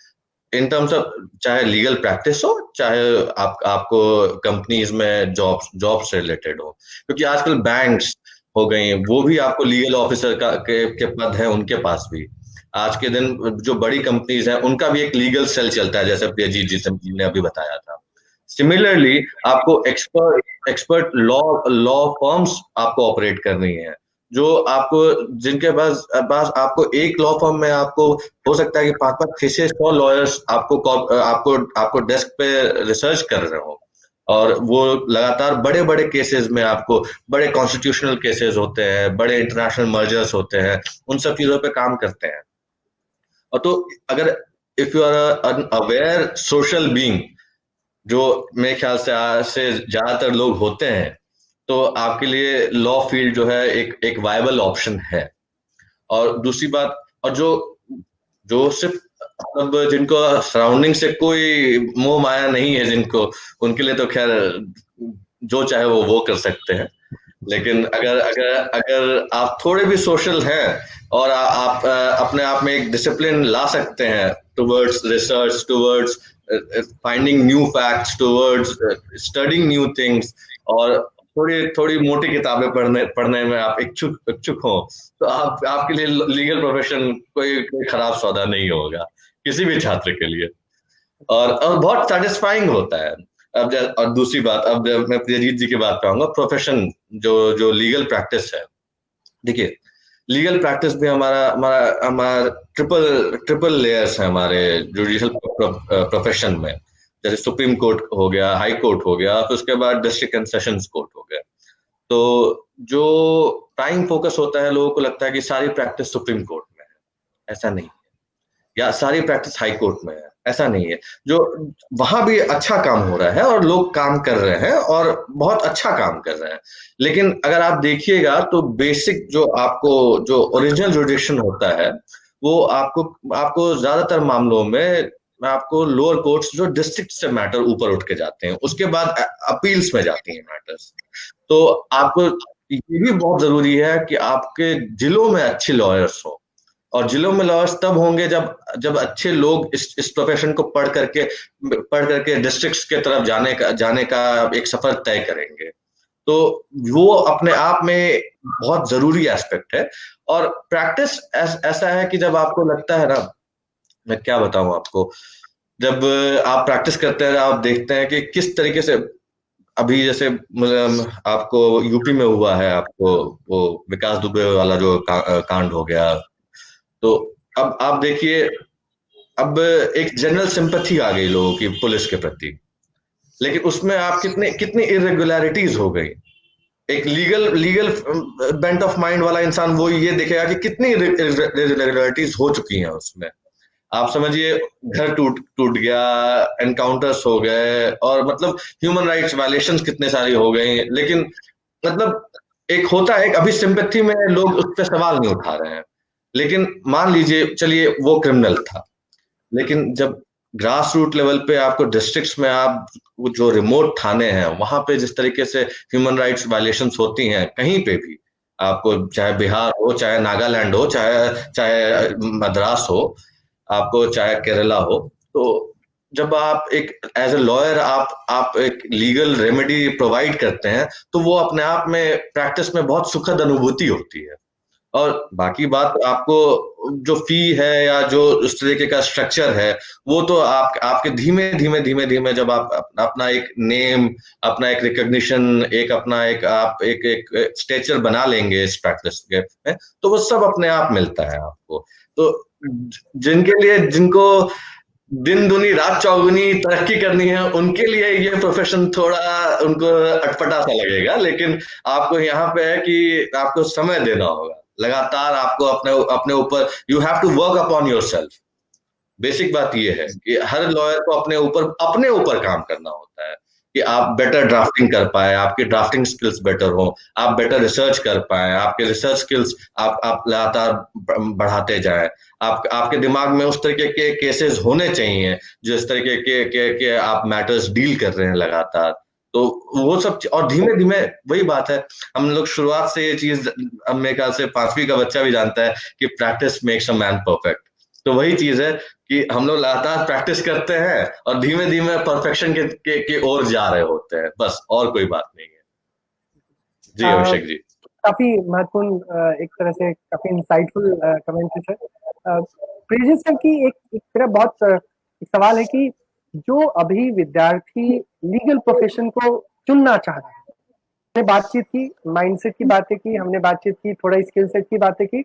इन टर्म्स ऑफ चाहे लीगल प्रैक्टिस हो, चाहे आपको कंपनीज में जॉब से रिलेटेड हो, क्योंकि आजकल बैंक्स हो गई, वो भी आपको लीगल ऑफिसर के पद हैं उनके पास भी। आज के दिन जो बड़ी कंपनीज हैं उनका भी एक लीगल सेल चलता है, जैसे तेजीत जी ने अभी बताया था। सिमिलरली आपको एक्सपर्ट लॉ फर्म्स आपको ऑपरेट करनी है, जो आपको जिनके पास आपको एक लॉ फर्म में आपको हो सकता है कि 500-600 लॉयर्स आपको डेस्क पे रिसर्च कर रहे हो, और वो लगातार बड़े बड़े केसेस में, आपको बड़े कॉन्स्टिट्यूशनल केसेस होते हैं, बड़े इंटरनेशनल मर्जर्स होते हैं, उन सब चीजों पे काम करते हैं। और तो अगर if you are an aware social being, जो मेरे ख्याल से ज्यादातर लोग होते हैं, तो आपके लिए लॉ फील्ड जो है एक वायबल ऑप्शन है। और दूसरी बात, और जो सिर्फ मतलब जिनको सराउंडिंग से कोई मोह माया नहीं है, जिनको, उनके लिए तो खैर जो चाहे वो कर सकते हैं। लेकिन अगर आप थोड़े भी सोशल हैं और आप अपने आप में एक डिसिप्लिन ला सकते हैं towards research, towards finding new facts, towards studying new things, और थोड़ी मोटी किताबें पढ़ने में आप इच्छुक हो, तो आपके लिए लीगल प्रोफेशन कोई खराब सौदा नहीं होगा किसी भी छात्र के लिए, और बहुत सेटिस्फाइंग होता है। और दूसरी बात, अब मैं तेजीत जी की बात पे आऊंगा, प्रोफेशन जो लीगल प्रैक्टिस है। देखिए, लीगल प्रैक्टिस भी हमारा हमारा हमारा ट्रिपल लेयर्स है हमारे जुडिशियल प्रोफेशन में। जैसे सुप्रीम कोर्ट हो गया, हाई कोर्ट हो गया, फिर उसके बाद डिस्ट्रिक्ट एंड सेशंस कोर्ट हो गया। तो जो प्राइम फोकस होता है, लोगों को लगता है कि सारी प्रैक्टिस सुप्रीम कोर्ट में है, ऐसा नहीं, या सारी प्रैक्टिस हाई कोर्ट में है, ऐसा नहीं है। जो वहां भी अच्छा काम हो रहा है और लोग काम कर रहे हैं और बहुत अच्छा काम कर रहे हैं, लेकिन अगर आप देखिएगा तो बेसिक जो आपको जो ओरिजिनल जुडिक्शन होता है, वो आपको आपको ज्यादातर मामलों में आपको लोअर कोर्ट्स जो डिस्ट्रिक्ट से मैटर ऊपर उठ के जाते हैं, उसके बाद अपील्स में जाती हैं मैटर्स। तो आपको ये भी बहुत जरूरी है कि आपके जिलों में अच्छे लॉयर्स हो, और जिलों में लॉयर्स तब होंगे जब जब अच्छे लोग इस प्रोफेशन को पढ़ करके डिस्ट्रिक्ट्स के तरफ जाने का एक सफर तय करेंगे। तो वो अपने आप में बहुत जरूरी एस्पेक्ट है। और प्रैक्टिस ऐसा है कि जब आपको लगता है ना, मैं क्या बताऊं आपको, जब आप प्रैक्टिस करते हैं, आप देखते हैं कि किस तरीके से अभी जैसे आपको यूपी में हुआ है, आपको वो विकास दुबे वाला जो कांड हो गया, तो अब आप देखिए, अब एक जनरल सिंपैथी आ गई लोगों की पुलिस के प्रति, लेकिन उसमें आप कितनी इरेगुलरिटीज हो गई। एक लीगल बेंट ऑफ माइंड वाला इंसान वो ये देखेगा कि कितनी इरेगुलरिटीज हो चुकी हैं उसमें। आप समझिए, घर टूट टूट गया, एनकाउंटर्स हो गए, और मतलब ह्यूमन राइट्स वायलेशंस कितने सारी हो गई, लेकिन मतलब एक होता है, अभी सिंपैथी में लोग उस पर सवाल नहीं उठा रहे हैं। लेकिन मान लीजिए, चलिए वो क्रिमिनल था, लेकिन जब ग्रास रूट लेवल पे आपको डिस्ट्रिक्ट्स में आप जो रिमोट थाने हैं वहां पे जिस तरीके से ह्यूमन राइट्स वायलेशंस होती हैं, कहीं पे भी आपको, चाहे बिहार हो, चाहे नागालैंड हो, चाहे चाहे मद्रास हो, आपको चाहे केरला हो, तो जब आप एक एज ए लॉयर आप एक लीगल रेमेडी प्रोवाइड करते हैं, तो वो अपने आप में प्रैक्टिस में बहुत सुखद अनुभूति होती है। और बाकी बात, आपको जो फी है या जो उस तरीके का स्ट्रक्चर है, वो तो आपके धीमे धीमे धीमे धीमे जब आप अपना एक नेम, अपना एक रिकॉग्निशन, एक अपना एक आप एक स्टेचर बना लेंगे इस प्रैक्टिस के में, तो वो सब अपने आप मिलता है आपको। तो जिनको दिन दुनी रात चौगुनी तरक्की करनी है, उनके लिए ये प्रोफेशन थोड़ा उनको अटपटा सा लगेगा, लेकिन आपको यहाँ पे है कि आपको समय देना होगा लगातार, आपको अपने ऊपर, you have to work upon yourself. Basic बात ये है कि हर लॉयर को अपने ऊपर काम करना होता है कि आप बेटर ड्राफ्टिंग कर पाए, आपकी ड्राफ्टिंग स्किल्स बेटर हो, आप बेटर रिसर्च कर पाए, आपके रिसर्च स्किल्स आप लगातार बढ़ाते जाएं, आपके दिमाग में उस तरीके के केसेस होने चाहिए जो इस तरीके के आप मैटर्स डील कर रहे हैं लगातार। तो वो सब, और धीमे धीमे वही बात है, हम लोग शुरुआत से ये चीज, अब मेरे ख्याल से 5वीं का बच्चा भी जानता है कि practice makes a man perfect. तो वही चीज है कि हम लोग लगातार प्रैक्टिस करते हैं और धीमे धीमे परफेक्शन के ओर जा रहे होते हैं, बस, और कोई बात नहीं है। जी अभिषेक जी, काफी महत्वपूर्ण, एक तरह से काफी इंसाइटफुल कमेंट्री है। प्रियजीत सर की एक तरह बहुत एक सवाल है कि जो अभी विद्यार्थी लीगल प्रोफेशन को चुनना चाह रहे हैं, हमने बातचीत की, माइंडसेट की बातें की, हमने बातचीत की, थोड़ा स्किल सेट की बातें की,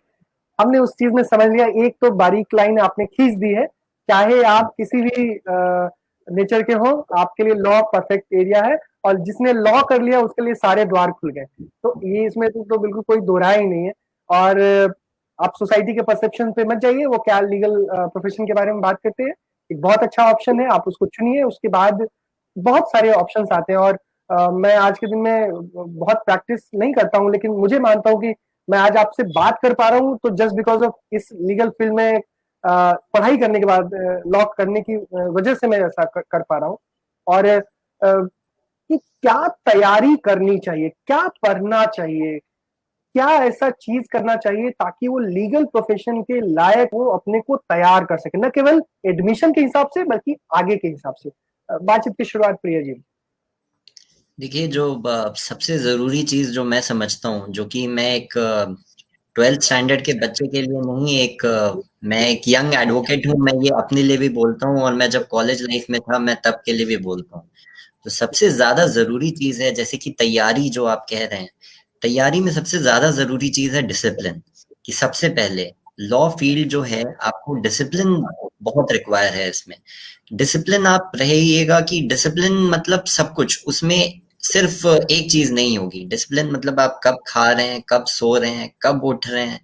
हमने उस चीज में समझ लिया। एक तो बारीक लाइन आपने खींच दी है, चाहे आप किसी भी नेचर के हो, आपके लिए लॉ परफेक्ट एरिया है, और जिसने लॉ कर लिया उसके लिए सारे द्वार खुल गए। तो ये इसमें तो बिल्कुल कोई दो राय ही नहीं है। और आप सोसाइटी के परसेप्शन पे मत जाइए, वो क्या लीगल प्रोफेशन के बारे में बात करते हैं, एक बहुत अच्छा ऑप्शन है, आप उसको चुनिए। उसके बाद बहुत सारे ऑप्शंस आते हैं। और मैं आज के दिन में बहुत प्रैक्टिस नहीं करता हूँ, लेकिन मुझे मानता हूँ कि मैं आज आपसे बात कर पा रहा हूँ तो जस्ट बिकॉज ऑफ इस लीगल फील्ड में पढ़ाई करने के बाद, लॉ करने की वजह से मैं ऐसा कर पा रहा हूँ। और कि क्या तैयारी करनी चाहिए, क्या पढ़ना चाहिए, क्या ऐसा चीज करना चाहिए ताकि वो लीगल प्रोफेशन के लायक वो अपने को तैयार कर सके, न केवल एडमिशन के हिसाब से बल्कि आगे के हिसाब से। बातचीत की शुरुआत प्रिया जी। देखिए, जो सबसे ज़रूरी चीज़ जो मैं समझता हूँ, जो कि मैं एक 12th स्टैंडर्ड के बच्चे के लिए नहीं, मैं एक यंग एडवोकेट हूँ, मैं ये अपने लिए भी बोलता हूँ, और मैं जब कॉलेज लाइफ में था मैं तब के लिए भी बोलता हूँ। तो सबसे ज़्यादा ज़रूरी चीज़ है, जैसे कि तैयारी जो आप कह रहे हैं, तैयारी में सबसे ज़्यादा ज़रूरी चीज़ है डिसिप्लिन। कि सबसे पहले लॉ फील्ड जो है, आपको डिसिप्लिन बहुत रिक्वायर है इसमें। डिसिप्लिन आप रहिएगा कि डिसिप्लिन मतलब सब कुछ उसमें, सिर्फ एक चीज नहीं होगी। डिसिप्लिन मतलब आप कब खा रहे हैं, कब सो रहे हैं, कब उठ रहे हैं,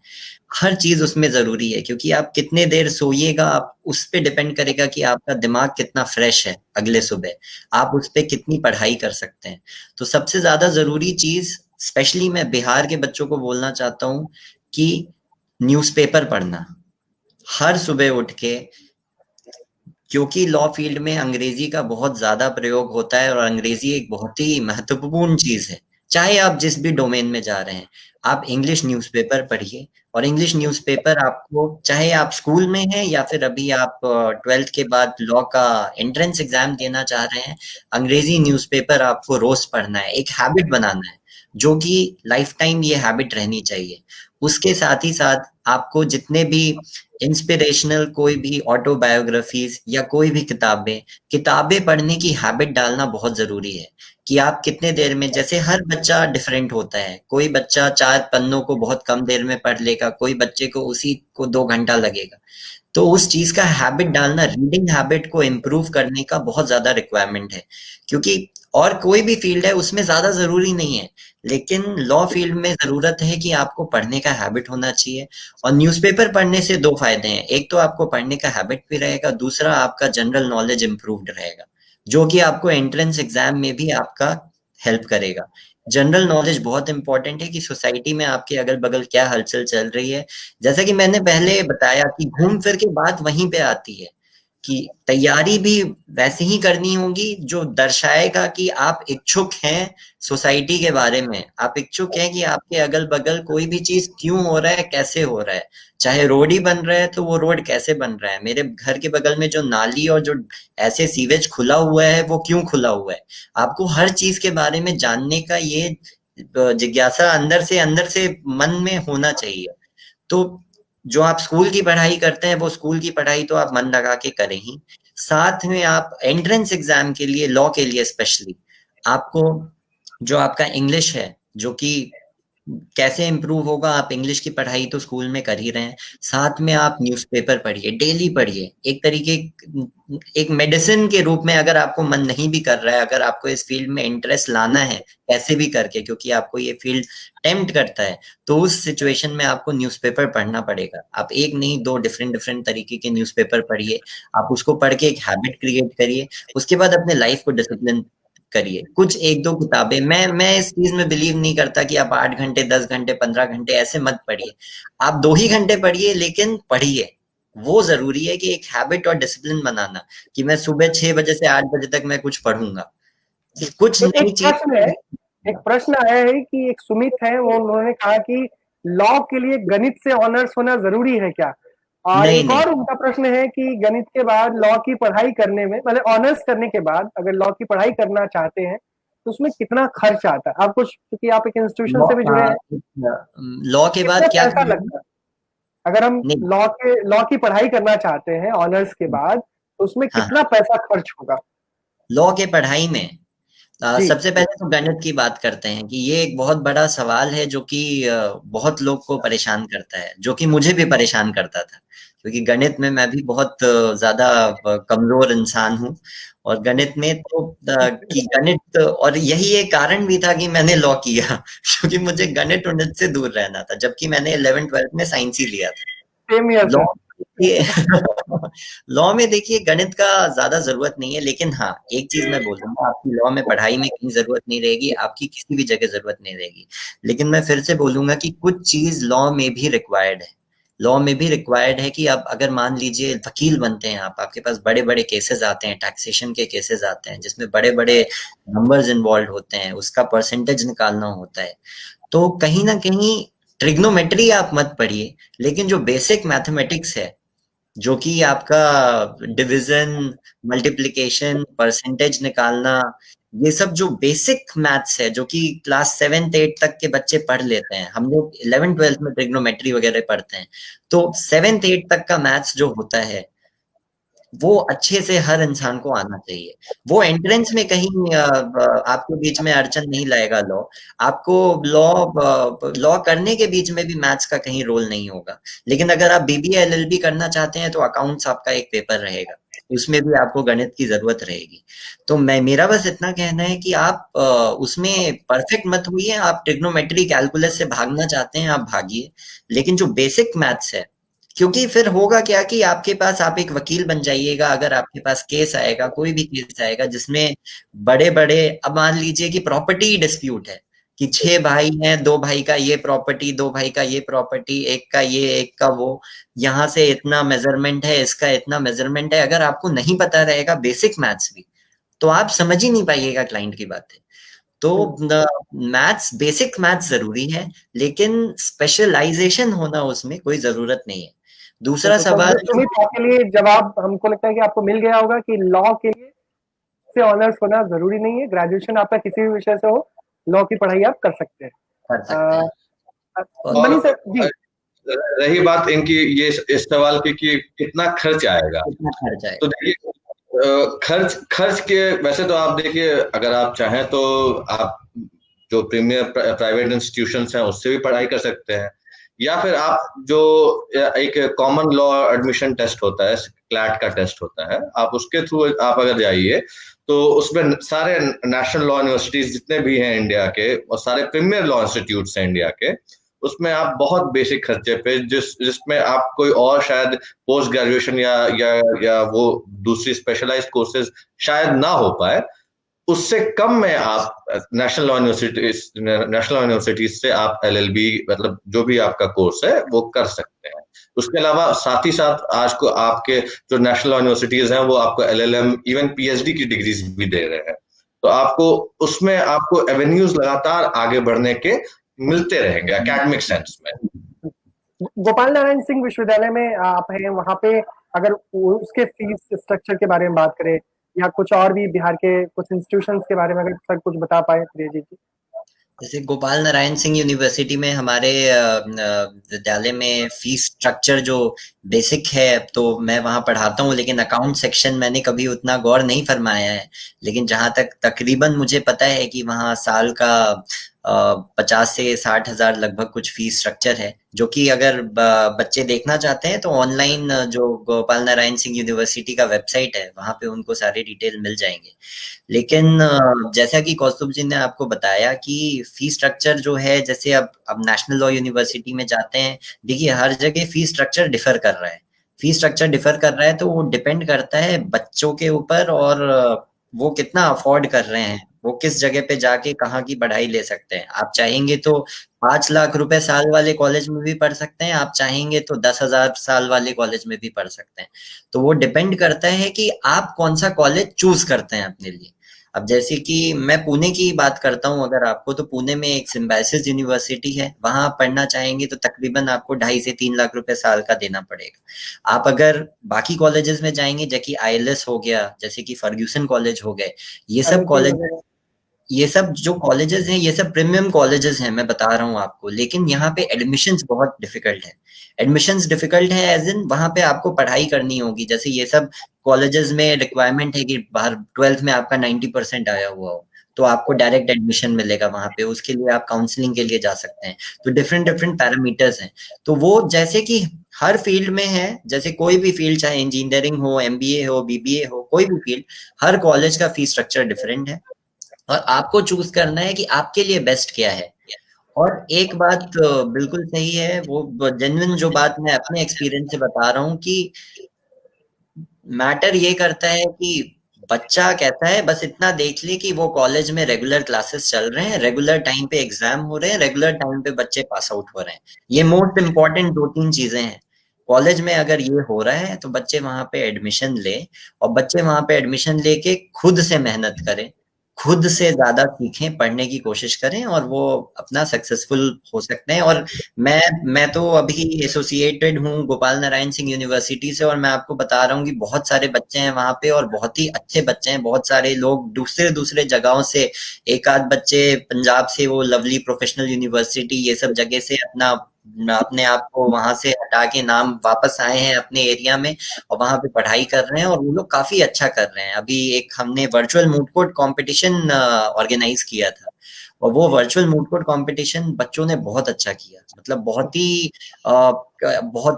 हर चीज उसमें जरूरी है। क्योंकि आप कितने देर सोइएगा, आप उस पे डिपेंड करेगा कि आपका दिमाग कितना फ्रेश है अगले सुबह, आप उस पे कितनी पढ़ाई कर सकते हैं। तो सबसे ज्यादा जरूरी चीज, स्पेशली मैं बिहार के बच्चों को बोलना चाहता हूँ कि न्यूज़पेपर पढ़ना हर सुबह उठ के। क्योंकि लॉ फील्ड में अंग्रेजी का बहुत ज्यादा प्रयोग होता है और अंग्रेजी एक बहुत ही महत्वपूर्ण चीज है। चाहे आप जिस भी डोमेन में जा रहे हैं, आप इंग्लिश न्यूज़पेपर पढ़िए। और इंग्लिश न्यूज़पेपर आपको, चाहे आप स्कूल में हैं या फिर अभी आप 12th के बाद लॉ का एंट्रेंस एग्जाम देना चाह रहे हैं, अंग्रेजी न्यूज़पेपर आपको रोज पढ़ना है, एक हैबिट बनाना है, जो कि लाइफ टाइम ये हैबिट रहनी चाहिए। उसके साथ ही साथ आपको जितने भी इंस्पिरेशनल, कोई भी ऑटोबायोग्राफीज या कोई भी किताबें किताबें पढ़ने की हैबिट डालना बहुत जरूरी है। कि आप कितने देर में, जैसे हर बच्चा डिफरेंट होता है, कोई बच्चा 4 पन्नों को बहुत कम देर में पढ़ लेगा, कोई बच्चे को उसी को 2 घंटा लगेगा। तो उस चीज का हैबिट डालना, रीडिंग हैबिट को इम्प्रूव करने का बहुत ज्यादा रिक्वायरमेंट है। क्योंकि और कोई भी फील्ड है उसमें ज्यादा जरूरी नहीं है, लेकिन लॉ फील्ड में जरूरत है कि आपको पढ़ने का हैबिट होना चाहिए। और न्यूज़पेपर पढ़ने से 2 फायदे हैं, एक तो आपको पढ़ने का हैबिट भी रहेगा, दूसरा आपका जनरल नॉलेज इम्प्रूव्ड रहेगा, जो कि आपको एंट्रेंस एग्जाम में भी आपका हेल्प करेगा। जनरल नॉलेज बहुत इंपॉर्टेंट है कि सोसाइटी में आपके अगल बगल क्या हलचल चल रही है। जैसा कि मैंने पहले बताया कि घूम फिर के बात वहीं पे आती है कि तैयारी भी वैसे ही करनी होगी जो दर्शाएगा कि आप इच्छुक हैं सोसाइटी के बारे में, आप इच्छुक हैं कि आपके अगल बगल कोई भी चीज क्यों हो रहा है, कैसे हो रहा है। चाहे रोड ही बन रहा है तो वो रोड कैसे बन रहा है, मेरे घर के बगल में जो नाली और जो ऐसे सीवेज खुला हुआ है वो क्यों खुला हुआ है। आपको हर चीज के बारे में जानने का ये जिज्ञासा अंदर से मन में होना चाहिए। तो जो आप स्कूल की पढ़ाई करते हैं, वो स्कूल की पढ़ाई तो आप मन लगा के करें ही, साथ में आप एंट्रेंस एग्जाम के लिए, लॉ के लिए स्पेशली, आपको जो आपका इंग्लिश है, जो कि कैसे इम्प्रूव होगा, आप इंग्लिश की पढ़ाई तो स्कूल में कर ही रहे हैं, साथ में आप न्यूज़पेपर पढ़िए, डेली पढ़िए। एक तरीके, एक मेडिसिन के रूप में, अगर आपको मन नहीं भी कर रहा है, अगर आपको इस फील्ड में इंटरेस्ट लाना है कैसे भी करके, क्योंकि आपको ये फील्ड टेम्प्ट करता है, तो उस सिचुएशन में आपको न्यूज़पेपर पढ़ना पड़ेगा। आप एक नहीं, 2 डिफरेंट डिफरेंट तरीके के न्यूज़पेपर पढ़िए, आप उसको पढ़ के एक हैबिट क्रिएट करिए। उसके बाद अपने लाइफ को डिसिप्लिन करिए। कुछ 1-2 किताबें, मैं इस चीज में बिलीव नहीं करता कि आप 8 घंटे, 10 घंटे, 15 घंटे ऐसे मत पढ़िए। आप 2 ही घंटे पढ़िए, लेकिन पढ़िए। वो जरूरी है कि एक हैबिट और डिसिप्लिन बनाना, कि मैं सुबह 6 बजे से 8 बजे तक मैं कुछ पढ़ूंगा, कुछ तो नई एक चीज। प्रश्न है, एक प्रश्न आया है कि एक सुमित है, वो उन्होंने कहा कि लॉ के लिए गणित से ऑनर्स होना जरूरी है क्या? और नहीं एक नहीं, और उनका प्रश्न है कि गणित के बाद लॉ की पढ़ाई करने में, मतलब ऑनर्स करने के बाद अगर लॉ की पढ़ाई करना चाहते हैं तो उसमें कितना खर्च आता है? आप कुछ, क्योंकि आप एक इंस्टीट्यूशन लॉ से भी जुड़े हैं, लॉ के कितना बाद क्या पैसा करेंगे? लगता है अगर हम नहीं, लॉ की पढ़ाई करना चाहते हैं ऑनर्स के बाद, तो उसमें हाँ, कितना पैसा खर्च होगा? लॉ के पढ़ाई में जी। सबसे पहले तो गणित की बात करते हैं, कि ये एक बहुत बड़ा सवाल है जो कि बहुत लोग को परेशान करता है, जो कि मुझे भी परेशान करता था। क्योंकि गणित में मैं भी बहुत ज्यादा कमजोर इंसान हूँ। और गणित में तो कि गणित, और यही एक कारण भी था कि मैंने लॉ किया क्योंकि मुझे गणित उणित से दूर रहना था, जबकि मैंने 11th 12th में साइंस ही लिया था। Same year law sir. ये लॉ में देखिए गणित का ज्यादा जरूरत नहीं है, लेकिन हाँ, एक चीज मैं बोलूंगा, आपकी लॉ में पढ़ाई में कहीं जरूरत नहीं रहेगी, आपकी किसी भी जगह जरूरत नहीं रहेगी। लेकिन मैं फिर से बोलूंगा कि कुछ चीज लॉ में भी रिक्वायर्ड है। लॉ में भी रिक्वायर्ड है कि आप अगर मान लीजिए वकील बनते हैं, आप आपके पास बड़े बड़े केसेस आते हैं, टैक्सेशन के केसेस आते हैं, जिसमें बड़े बड़े नंबर्स इन्वॉल्व होते हैं, उसका परसेंटेज निकालना होता है। तो कहीं ना कहीं ट्रिग्नोमेट्री आप मत पढ़िए, लेकिन जो बेसिक मैथमेटिक्स है, जो कि आपका डिवीजन, मल्टीप्लिकेशन, परसेंटेज निकालना, ये सब जो बेसिक मैथ्स है, जो कि क्लास 7th 8th तक के बच्चे पढ़ लेते हैं, हम लोग 11th 12th में ट्रिग्नोमेट्री वगैरह पढ़ते हैं, तो 7th 8th तक का मैथ्स जो होता है, वो अच्छे से हर इंसान को आना चाहिए। वो एंट्रेंस में कहीं आपके बीच में अड़चन नहीं लाएगा लॉ। आपको लॉ करने के बीच में भी मैथ्स का कहीं रोल नहीं होगा। लेकिन अगर आप बीबीए एलएलबी करना चाहते हैं तो अकाउंट्स आपका एक पेपर रहेगा, उसमें भी आपको गणित की जरूरत रहेगी। तो मेरा बस इतना कहना है कि आप उसमें परफेक्ट मत होइए। आप ट्रिग्नोमेट्री कैलकुलस से भागना चाहते हैं, आप भागिए, लेकिन जो बेसिक मैथ्स है, क्योंकि फिर होगा क्या कि आपके पास आप एक वकील बन जाइएगा। अगर आपके पास केस आएगा, कोई भी केस आएगा जिसमें बड़े बड़े, अब मान लीजिए कि प्रॉपर्टी डिस्प्यूट है कि 6 भाई हैं, 2 भाई का ये प्रॉपर्टी, 2 भाई का ये प्रॉपर्टी, एक का ये, एक का वो, यहाँ से इतना मेजरमेंट है, इसका इतना मेजरमेंट है। अगर आपको नहीं पता रहेगा बेसिक मैथ्स भी, तो आप समझ ही नहीं पाइएगा क्लाइंट की बातें। तो मैथ्स, बेसिक मैथ्स जरूरी है, लेकिन स्पेशलाइजेशन होना उसमें कोई जरूरत नहीं है। दूसरा सवाल सुमित, आपके लिए जवाब हमको लगता है कि आपको मिल गया होगा कि लॉ के लिए से ऑनर्स होना जरूरी नहीं है। ग्रेजुएशन आपका किसी भी विषय से हो, लॉ की पढ़ाई आप कर सकते हैं। कर सकते हैं। मनी सर जी, रही बात इनकी ये इस सवाल की कि कितना खर्च आएगा, कितना खर्च आएगा? तो देखिए खर्च के वैसे तो आप देखिए, अगर आप चाहें तो आप जो प्रीमियर प्राइवेट इंस्टीट्यूशंस हैं उससे भी पढ़ाई कर सकते हैं, या फिर आप जो एक कॉमन लॉ एडमिशन टेस्ट होता है, क्लैट का टेस्ट होता है, आप उसके थ्रू आप अगर जाइए तो उसमें सारे नेशनल लॉ यूनिवर्सिटीज जितने भी हैं इंडिया के और सारे प्रीमियर लॉ इंस्टीट्यूट्स हैं इंडिया के, उसमें आप बहुत बेसिक खर्चे पे जिसमें आप कोई और शायद पोस्ट ग्रेजुएशन या वो दूसरी स्पेशलाइज्ड कोर्सेज शायद ना हो पाए, उससे कम में आप नेशनल लॉ यूनिवर्सिटीज से आप एलएलबी मतलब जो भी आपका कोर्स है वो कर सकते हैं। उसके अलावा साथ ही साथ आज को आपके जो नेशनल लॉ यूनिवर्सिटीज हैं वो आपको एलएलएम इवन पीएचडी की डिग्रीज भी दे रहे हैं। तो आपको उसमें आपको एवेन्यूज लगातार आगे बढ़ने के मिलते रहेंगे एकेडमिक सेंस में। गोपाल नारायण सिंह विश्वविद्यालय में आप हैं, वहां पे अगर उसके फीस स्ट्रक्चर के बारे में बात करें या कुछ और भी बिहार के कुछ इंस्टीट्यूशंस के बारे में अगर सर कुछ बता पाए प्रिय जी। जैसे गोपाल नारायण सिंह यूनिवर्सिटी में हमारे विद्यालय में फीस स्ट्रक्चर जो बेसिक है, तो मैं वहाँ पढ़ाता हूँ, लेकिन अकाउंट सेक्शन मैंने कभी उतना गौर नहीं फरमाया है। लेकिन जहाँ तक तकरीबन मुझे पता है कि वहाँ साल का 50 से 60 हजार लगभग कुछ फीस स्ट्रक्चर है, जो कि अगर बच्चे देखना चाहते हैं तो ऑनलाइन जो गोपाल नारायण सिंह यूनिवर्सिटी का वेबसाइट है वहाँ पे उनको सारे डिटेल मिल जाएंगे। लेकिन जैसा कि कौस्तुभ जी ने आपको बताया कि फीस स्ट्रक्चर जो है, जैसे अब नेशनल लॉ यूनिवर्सिटी में जाते हैं, देखिए हर जगह फीस स्ट्रक्चर डिफर कर रहा है। फीस स्ट्रक्चर डिफर कर रहा है तो वो डिपेंड करता है बच्चों के ऊपर, और वो कितना अफोर्ड कर रहे हैं, वो किस जगह पे जाके कहाँ की पढ़ाई ले सकते हैं। आप चाहेंगे तो 5 लाख रुपए साल वाले कॉलेज में भी पढ़ सकते हैं, आप चाहेंगे तो 10,000 साल वाले कॉलेज में भी पढ़ सकते हैं। तो वो डिपेंड करता है कि आप कौन सा कॉलेज चूज करते हैं अपने लिए। अब जैसे कि मैं पुणे की बात करता हूँ अगर आपको, तो पुणे में एक सिम्बायोसिस यूनिवर्सिटी है, वहां आप पढ़ना चाहेंगे तो तकरीबन आपको 2.5 से 3 लाख रुपए साल का देना पड़ेगा। आप अगर बाकी कॉलेजेस में जाएंगे, जैसे कि आईएलएस हो गया, जैसे कि फर्ग्यूसन कॉलेज हो गए, ये सब कॉलेज, ये सब जो कॉलेजेस हैं ये सब प्रीमियम कॉलेजेस हैं, मैं बता रहा हूँ आपको। लेकिन यहाँ पे एडमिशंस बहुत डिफिकल्ट है। एडमिशंस डिफिकल्ट है एज इन वहां पे आपको पढ़ाई करनी होगी। जैसे ये सब कॉलेजेस में रिक्वायरमेंट है कि बाहर 12th में आपका 90% आया हुआ हो, तो आपको डायरेक्ट एडमिशन मिलेगा वहां पे। उसके लिए आप काउंसलिंग के लिए जा सकते हैं। तो डिफरेंट डिफरेंट पैरामीटर्स हैं। तो वो जैसे कि हर फील्ड में है, जैसे कोई भी फील्ड, चाहे इंजीनियरिंग हो, एमबीए हो, बीबीए हो, कोई भी फील्ड, हर कॉलेज का फीस स्ट्रक्चर डिफरेंट है और आपको चूज करना है कि आपके लिए बेस्ट क्या है। और एक बात बिल्कुल सही है, वो जेन्युइन जो बात मैं अपने एक्सपीरियंस से बता रहा हूँ, कि मैटर ये करता है कि बच्चा कहता है बस इतना देख ले कि वो कॉलेज में रेगुलर क्लासेस चल रहे हैं, रेगुलर टाइम पे एग्जाम हो रहे हैं, रेगुलर टाइम पे बच्चे पास आउट हो रहे हैं। ये मोस्ट इंपॉर्टेंट 2-3 चीजें हैं। कॉलेज में अगर ये हो रहा है तो बच्चे वहां पे एडमिशन ले, और बच्चे वहां पे एडमिशन लेके खुद से मेहनत करें, खुद से ज्यादा सीखें, पढ़ने की कोशिश करें, और वो अपना सक्सेसफुल हो सकते हैं। और मैं तो अभी एसोसिएटेड हूँ गोपाल नारायण सिंह यूनिवर्सिटी से, और मैं आपको बता रहा हूँ कि बहुत सारे बच्चे हैं वहां पे, और बहुत ही अच्छे बच्चे हैं। बहुत सारे लोग दूसरे दूसरे जगहों से, एक आध बच्चे पंजाब से, वो लवली प्रोफेशनल यूनिवर्सिटी, ये सब जगह से अपना अपने आप को वहां से हटा के नाम वापस आए हैं अपने एरिया में और वहां पे पढ़ाई कर रहे हैं और वो लोग काफी अच्छा कर रहे हैं। अभी एक हमने virtual moot court competition organize किया था और वो वर्चुअल मूड कोर्ट कंपटीशन बच्चों ने बहुत अच्छा किया, मतलब बहुत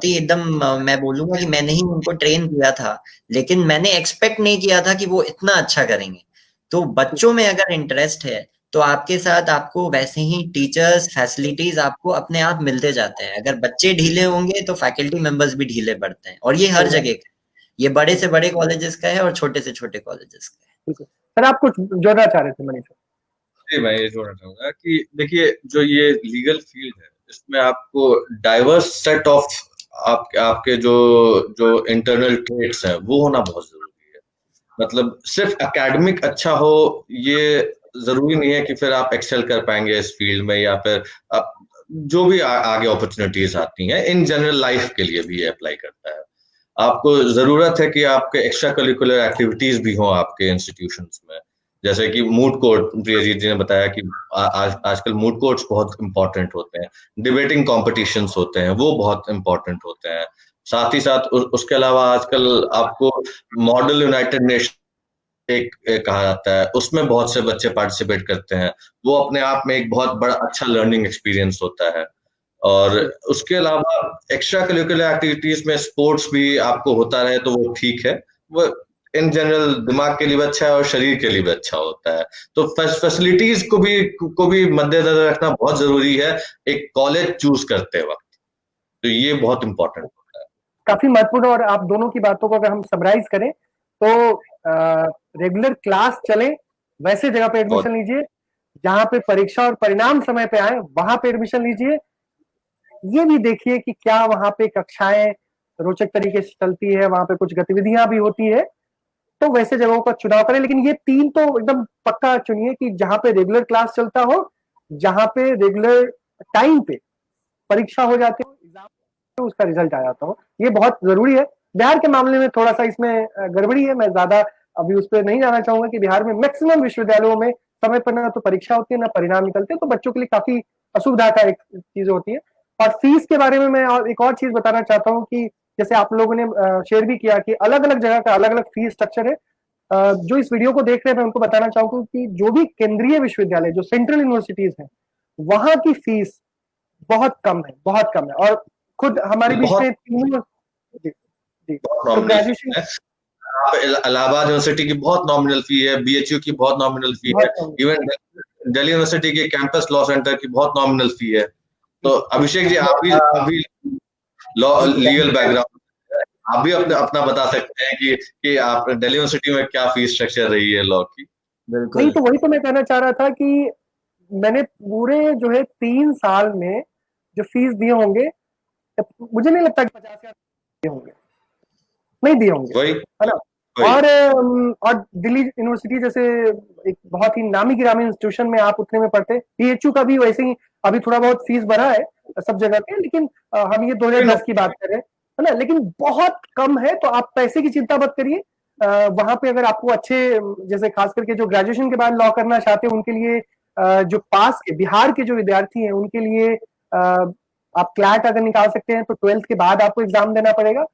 ही एकदम मैं बोलूंगा कि मैंने ही उनको ट्रेन किया था, लेकिन मैंने एक्सपेक्ट नहीं किया था कि वो इतना अच्छा करेंगे। तो बच्चों में अगर इंटरेस्ट है तो आपके साथ आपको वैसे ही टीचर्स फैसिलिटीज आपको अपने आप मिलते जाते हैं। अगर बच्चे ढीले होंगे तो फैकल्टी मेंबर्स भी ढीले पड़ते हैं, और ये हर जगह का है। ये बड़े से बड़े कॉलेजेस का है और छोटे से छोटे कॉलेजेस का है। बिल्कुल सर, आप कुछ जोड़ना चाह रहे थे मनीष सर? जी, मैं ये जोड़ना चाहूंगा कि देखिए, जो ये लीगल फील्ड है, इसमें आपको डाइवर्स सेट ऑफ आपके जो जो इंटरनल ट्रेड्स हैं वो होना बहुत जरूरी है। मतलब सिर्फ एकेडमिक अच्छा हो ये जरूरी नहीं है कि फिर आप एक्सेल कर पाएंगे इस फील्ड में, या फिर आप जो भी आगे अपॉर्चुनिटीज आती हैं इन जनरल लाइफ के लिए भी अप्लाई करता है। आपको जरूरत है कि आपके एक्स्ट्रा करिकुलर एक्टिविटीज भी हों आपके इंस्टीट्यूशंस में, जैसे कि मूड कोर्ट, प्रियजीत जी ने बताया कि आजकल मूड कोर्ट्स बहुत इंपॉर्टेंट होते हैं, डिबेटिंग कॉम्पिटिशन्स होते हैं वो बहुत इंपॉर्टेंट होते हैं। साथ ही साथ उसके अलावा आजकल आपको मॉडल यूनाइटेड नेशन एक कहा जाता है, उसमें बहुत से बच्चे पार्टिसिपेट करते हैं। वो अपने आप में एक बहुत बड़ा अच्छा लर्निंग एक्सपीरियंस होता है। और उसके अलावा एक्स्ट्रा करिकुलर एक्टिविटीज में स्पोर्ट्स भी आपको होता रहे तो वो ठीक है। वो इन जनरल दिमाग के लिए भी अच्छा है और शरीर के लिए भी अच्छा होता है। तो फैसिलिटीज को भी मद्देनजर रखना बहुत जरूरी है एक कॉलेज चूज करते वक्त। तो ये बहुत इंपॉर्टेंट होता है। काफी महत्वपूर्ण। और आप दोनों की बातों को अगर हम समराइज करें तो रेगुलर क्लास चले वैसे जगह पे एडमिशन लीजिए, जहां पे परीक्षा और परिणाम समय पे आए वहां पे एडमिशन लीजिए। ये भी देखिए कि क्या वहां पे कक्षाएं रोचक तरीके से चलती है, वहां पे कुछ गतिविधियां भी होती है, तो वैसे जगहों का चुनाव करें। लेकिन ये तीन तो एकदम पक्का चुनिए कि जहां पे रेगुलर क्लास चलता हो, जहां पे रेगुलर टाइम पे परीक्षा हो जाती हो, एग्जाम तो उसका रिजल्ट आ जाता हो। ये बहुत जरूरी है। बिहार के मामले में थोड़ा सा इसमें गड़बड़ी है। मैं ज्यादा अभी उस पर नहीं जाना चाहूंगा कि बिहार में मैक्सिमम विश्वविद्यालयों में समय पर ना तो परीक्षा होती है ना परिणाम निकलते, तो बच्चों के लिए काफी असुविधा का एक चीज होती है। और फीस के बारे में मैं एक और चीज बताना चाहता हूँ कि जैसे आप लोगों ने शेयर भी किया कि अलग अलग जगह का अलग अलग फीस स्ट्रक्चर है। जो इस वीडियो को देख रहे हैं मैं उनको बताना चाहूंगा कि जो भी केंद्रीय विश्वविद्यालय, जो सेंट्रल यूनिवर्सिटीज हैं, वहां की फीस बहुत कम है, बहुत कम है। और खुद हमारे बीच में तीनों जी जी तो ग्रेजुएशन इलाहाबाद यूनिवर्सिटी की बहुत नॉमिनल फी है, बीएचयू की बहुत नॉमिनल फी है, इवन दिल्ली यूनिवर्सिटी के कैंपस लॉ सेंटर की बहुत नॉमिनल फी है। तो अभिषेक जी, आप भी लॉ लीगल बैकग्राउंड, आप भी अपना बता सकते हैं कि आप दिल्ली यूनिवर्सिटी में क्या फीस स्ट्रक्चर रही है लॉ की? नहीं, तो वही तो मैं कहना चाह रहा था कि मैंने पूरे जो है 3 साल में जो फीस दिए होंगे, मुझे नहीं लगता कि 50,000 दिए होंगे, नहीं दिए होंगे, है ना। और दिल्ली यूनिवर्सिटी जैसे एक बहुत ही नामी गिरामी इंस्टीट्यूशन में आप उतने में पढ़ते। पीएचयू का भी वैसे ही अभी थोड़ा बहुत फीस बढ़ा है सब जगह पे, लेकिन हम ये 2010 की बात करें, है ना, लेकिन बहुत कम है। तो आप पैसे की चिंता मत करिए। वहां पे अगर आपको अच्छे, जैसे खास करके जो ग्रेजुएशन के बाद लॉ करना चाहते हैं उनके लिए, जो पास के बिहार के जो विद्यार्थी हैं उनके लिए आप क्लैट अगर निकाल सकते हैं तो 12th के बाद आपको एग्जाम देना पड़ेगा।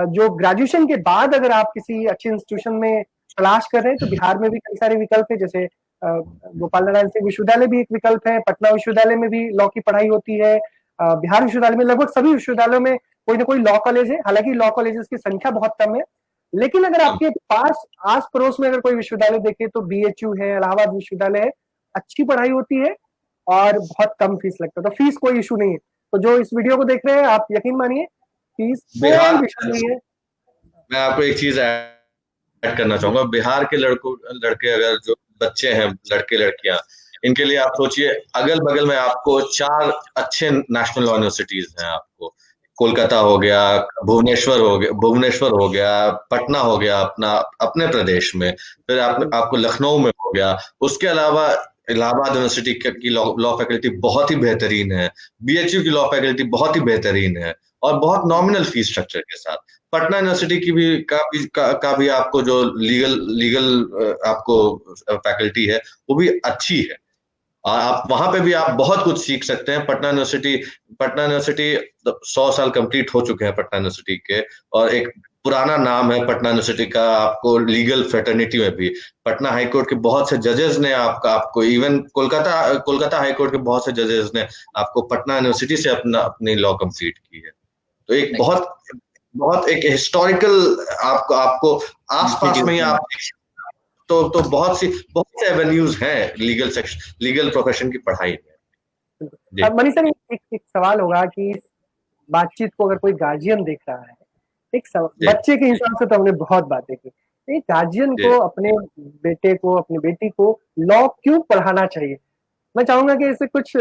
जो ग्रेजुएशन के बाद अगर आप किसी अच्छे इंस्टीट्यूशन में तलाश कर रहे हैं तो बिहार में भी कई सारे विकल्प है। जैसे गोपाल नारायण सिंह विश्वविद्यालय भी एक विकल्प है, पटना विश्वविद्यालय में भी लॉ की पढ़ाई होती है, बिहार विश्वविद्यालय में, लगभग सभी विश्वविद्यालयों में कोई ना कोई लॉ कॉलेज है। हालांकि लॉ कॉलेजेस की संख्या बहुत कम है, लेकिन अगर आपके पास आस पड़ोस में अगर कोई विश्वविद्यालय देखे तो बीएचयू है, इलाहाबाद विश्वविद्यालय है, अच्छी पढ़ाई होती है और बहुत कम फीस लगता है। तो फीस कोई इशू नहीं है। तो जो इस वीडियो को देख रहे हैं आप यकीन मानिए फीस कोई विषय नहीं है। मैं आपको एक चीज ऐड करना चाहूंगा। बिहार के लड़के अगर जो बच्चे हैं, लड़के लड़कियां, इनके लिए आप सोचिए, अगल बगल में आपको 4 अच्छे नेशनल लॉ यूनिवर्सिटीज हैं। आपको कोलकाता हो गया, भुवनेश्वर हो गया, पटना हो गया अपने प्रदेश में, फिर आपको लखनऊ में हो गया। उसके अलावा इलाहाबाद यूनिवर्सिटी की लॉ फैकल्टी बहुत ही बेहतरीन है, बीएचयू की लॉ फैकल्टी बहुत ही बेहतरीन है और बहुत नॉमिनल फीस स्ट्रक्चर के साथ। पटना यूनिवर्सिटी की भी का भी आपको जो लीगल आपको फैकल्टी है वो भी अच्छी है। और आप वहां पे भी आप बहुत कुछ सीख सकते हैं। पटना यूनिवर्सिटी 100 साल कंप्लीट हो चुके हैं पटना यूनिवर्सिटी के, और एक पुराना नाम है पटना यूनिवर्सिटी का। आपको लीगल फ्रेटर्निटी में भी पटना हाई कोर्ट के बहुत से जजेस ने आपको इवन कोलकाता हाई कोर्ट के बहुत से जजेस ने आपको पटना यूनिवर्सिटी से अपनी लॉ कंप्लीट की है। तो एक बहुत बहुत एक हिस्टोरिकल आपको आपको आसपास में ही आप तो बहुत से एवेन्यूज हैं लीगल प्रोफेशन की पढ़ाई में। अब मनीष सर, एक सवाल होगा कि इस बातचीत को अगर कोई गार्जियन देख रहा है, बच्चे के हिसाब से तो हमने बहुत बातें की, एक गार्जियन को अपने बेटे को, अपनी बेटी को लॉ क्यों पढ़ाना चाहिए? मैं चाहूंगा कि इसे कुछ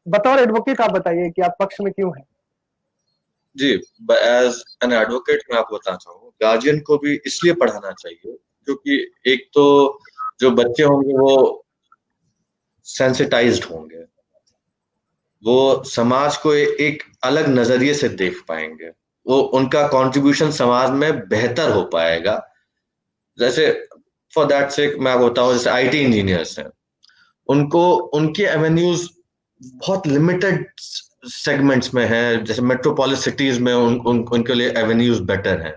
बतौर एडवोकेट आप बताइए कि आप पक्ष में क्यों हैं। जी, एज एन एडवोकेट मैं आपको बताना चाहूंगा, गार्जियन को भी इसलिए पढ़ाना चाहिए क्योंकि एक तो जो बच्चे होंगे वो सेंसिटाइज्ड होंगे, वो समाज को एक अलग नजरिए से देख पाएंगे, वो उनका कंट्रीब्यूशन समाज में बेहतर हो पाएगा। जैसे फॉर दैट सेक मैं आपको बताऊं, जैसे आईटी इंजीनियर्स हैं, उनको उनके एवेन्यूज बहुत लिमिटेड सेगमेंट्स में है। जैसे मेट्रोपोलिस सिटीज में उनके लिए एवेन्यूज बेटर हैं,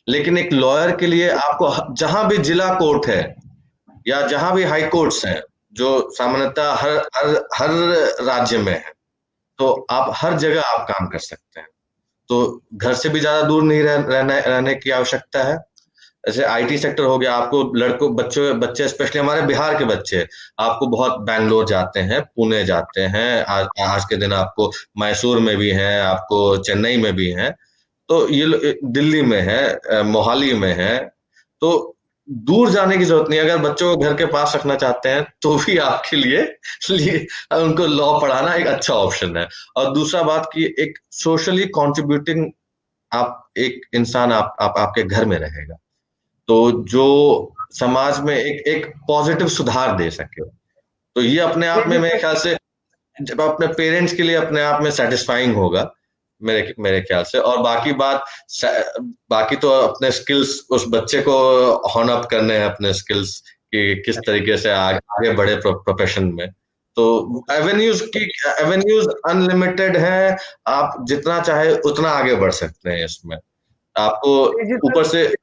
लेकिन एक लॉयर के लिए आपको जहां भी जिला कोर्ट है या जहां भी हाई कोर्ट्स हैं, जो सामान्यतः हर राज्य में है, तो आप हर जगह आप काम कर सकते हैं। तो घर से भी ज्यादा दूर नहीं रहने की आवश्यकता है। जैसे आईटी सेक्टर हो गया, आपको बच्चे स्पेशली हमारे बिहार के बच्चे आपको बहुत बैंगलोर जाते हैं, पुणे जाते हैं, आज के दिन आपको मैसूर में भी हैं, आपको चेन्नई में भी हैं, तो ये दिल्ली में है, मोहाली में है। तो दूर जाने की जरूरत नहीं। अगर बच्चों को घर के पास रखना चाहते हैं तो भी आपके लिए उनको लॉ पढ़ाना एक अच्छा ऑप्शन है। और दूसरा बात कि एक सोशली कॉन्ट्रीब्यूटिंग आप एक इंसान आपके घर में रहेगा, तो जो समाज में एक पॉजिटिव सुधार दे सके, तो ये अपने आप में मेरे ख्याल से जब अपने पेरेंट्स के लिए अपने आप में सेटिस्फाइंग होगा मेरे ख्याल से। और बाकी तो अपने स्किल्स उस बच्चे को हॉर्न अप करने हैं, अपने स्किल्स कि किस तरीके से आगे बढ़े प्रोफेशन में। तो एवेन्यूज अनलिमिटेड है, आप जितना चाहे उतना आगे बढ़ सकते हैं इसमें। आपको ऊपर से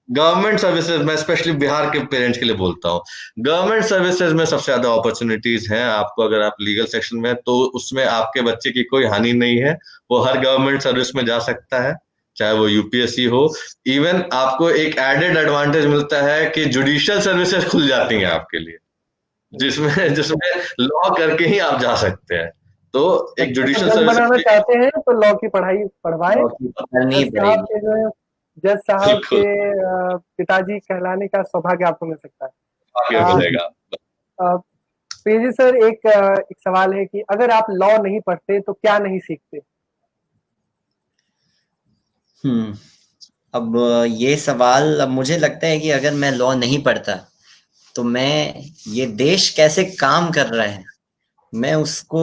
गवर्नमेंट सर्विसेज में, स्पेशली बिहार के पेरेंट्स के लिए बोलता हूँ, गवर्नमेंट सर्विसेज में सबसे ज्यादा अपॉर्चुनिटीज हैं आपको। अगर आप लीगल सेक्शन में, तो उसमें आपके बच्चे की कोई हानि नहीं है, वो हर गवर्नमेंट सर्विस में जा सकता है, चाहे वो यूपीएससी हो। इवन आपको एक एडेड एडवांटेज मिलता है कि जुडिशियल सर्विसेज खुल जाती हैं आपके लिए, जिसमें लॉ करके ही आप जा सकते हैं। तो एक जुडिशियल सर्विस बनाना चाहते हैं तो लॉ की पढ़ाई पढ़वाए। जज साहब के पिताजी कहलाने का सौभाग्य आपको मिल सकता है। पीजी सर, एक सवाल है कि अगर आप लॉ नहीं पढ़ते तो क्या नहीं सीखते? अब ये सवाल, अब मुझे लगता है कि अगर मैं लॉ नहीं पढ़ता तो मैं ये देश कैसे काम कर रहा है मैं उसको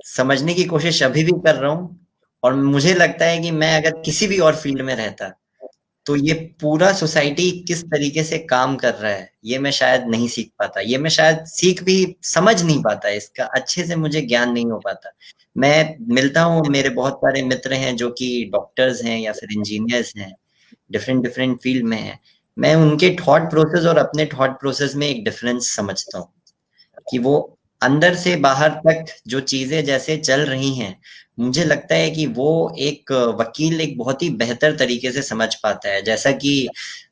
समझने की कोशिश अभी भी कर रहा हूँ। और मुझे लगता है कि मैं अगर किसी भी और फील्ड में रहता तो ये पूरा सोसाइटी किस तरीके से काम कर रहा है ये मैं शायद नहीं सीख पाता, ये मैं शायद समझ नहीं पाता, इसका अच्छे से मुझे ज्ञान नहीं हो पाता। मैं मिलता हूँ, मेरे बहुत सारे मित्र हैं जो कि डॉक्टर्स हैं या फिर इंजीनियर्स हैं, डिफरेंट फील्ड में हैं। मैं उनके थॉट प्रोसेस और अपने थॉट प्रोसेस में एक डिफरेंस समझता हूँ कि वो अंदर से बाहर तक जो चीजें जैसे चल रही हैं, मुझे लगता है कि वो एक वकील एक बहुत ही बेहतर तरीके से समझ पाता है। जैसा कि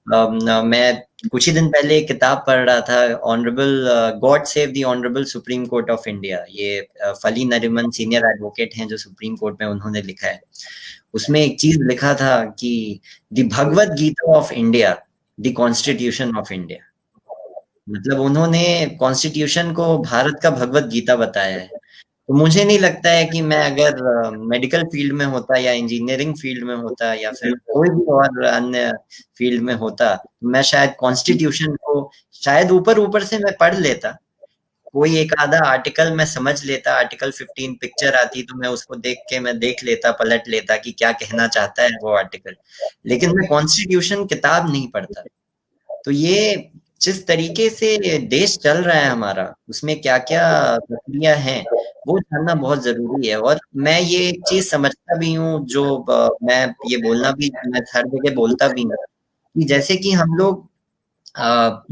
मैं कुछ ही दिन पहले एक किताब पढ़ रहा था, honourable God save the honourable supreme court of India. ये फली नरिमन सीनियर एडवोकेट हैं जो सुप्रीम कोर्ट में, उन्होंने लिखा है। उसमें एक चीज लिखा था कि the Bhagavad Gita of India, the constitution of India. मतलब उन्होंने कॉन्स्टिट्यूशन को भारत का भगवत गीता बताया है। तो मुझे नहीं लगता है कि मैं अगर मेडिकल फील्ड में होता या इंजीनियरिंग फील्ड में होता या फिर कोई भी और अन्य फील्ड में होता, मैं शायद कॉन्स्टिट्यूशन को शायद ऊपर से मैं पढ़ लेता, कोई एक आधा आर्टिकल मैं समझ लेता, आर्टिकल 15 पिक्चर आती तो मैं उसको देख के मैं देख लेता, पलट लेता कि क्या कहना चाहता है वो आर्टिकल, लेकिन मैं कॉन्स्टिट्यूशन किताब नहीं पढ़ता। तो ये जिस तरीके से देश चल रहा है हमारा, उसमें क्या क्या प्रक्रिया है, वो जानना बहुत जरूरी है। और मैं ये एक चीज समझता भी हूँ, जो मैं ये बोलना भी, मैं हर जगह बोलता भी हूँ, कि जैसे कि हम लोग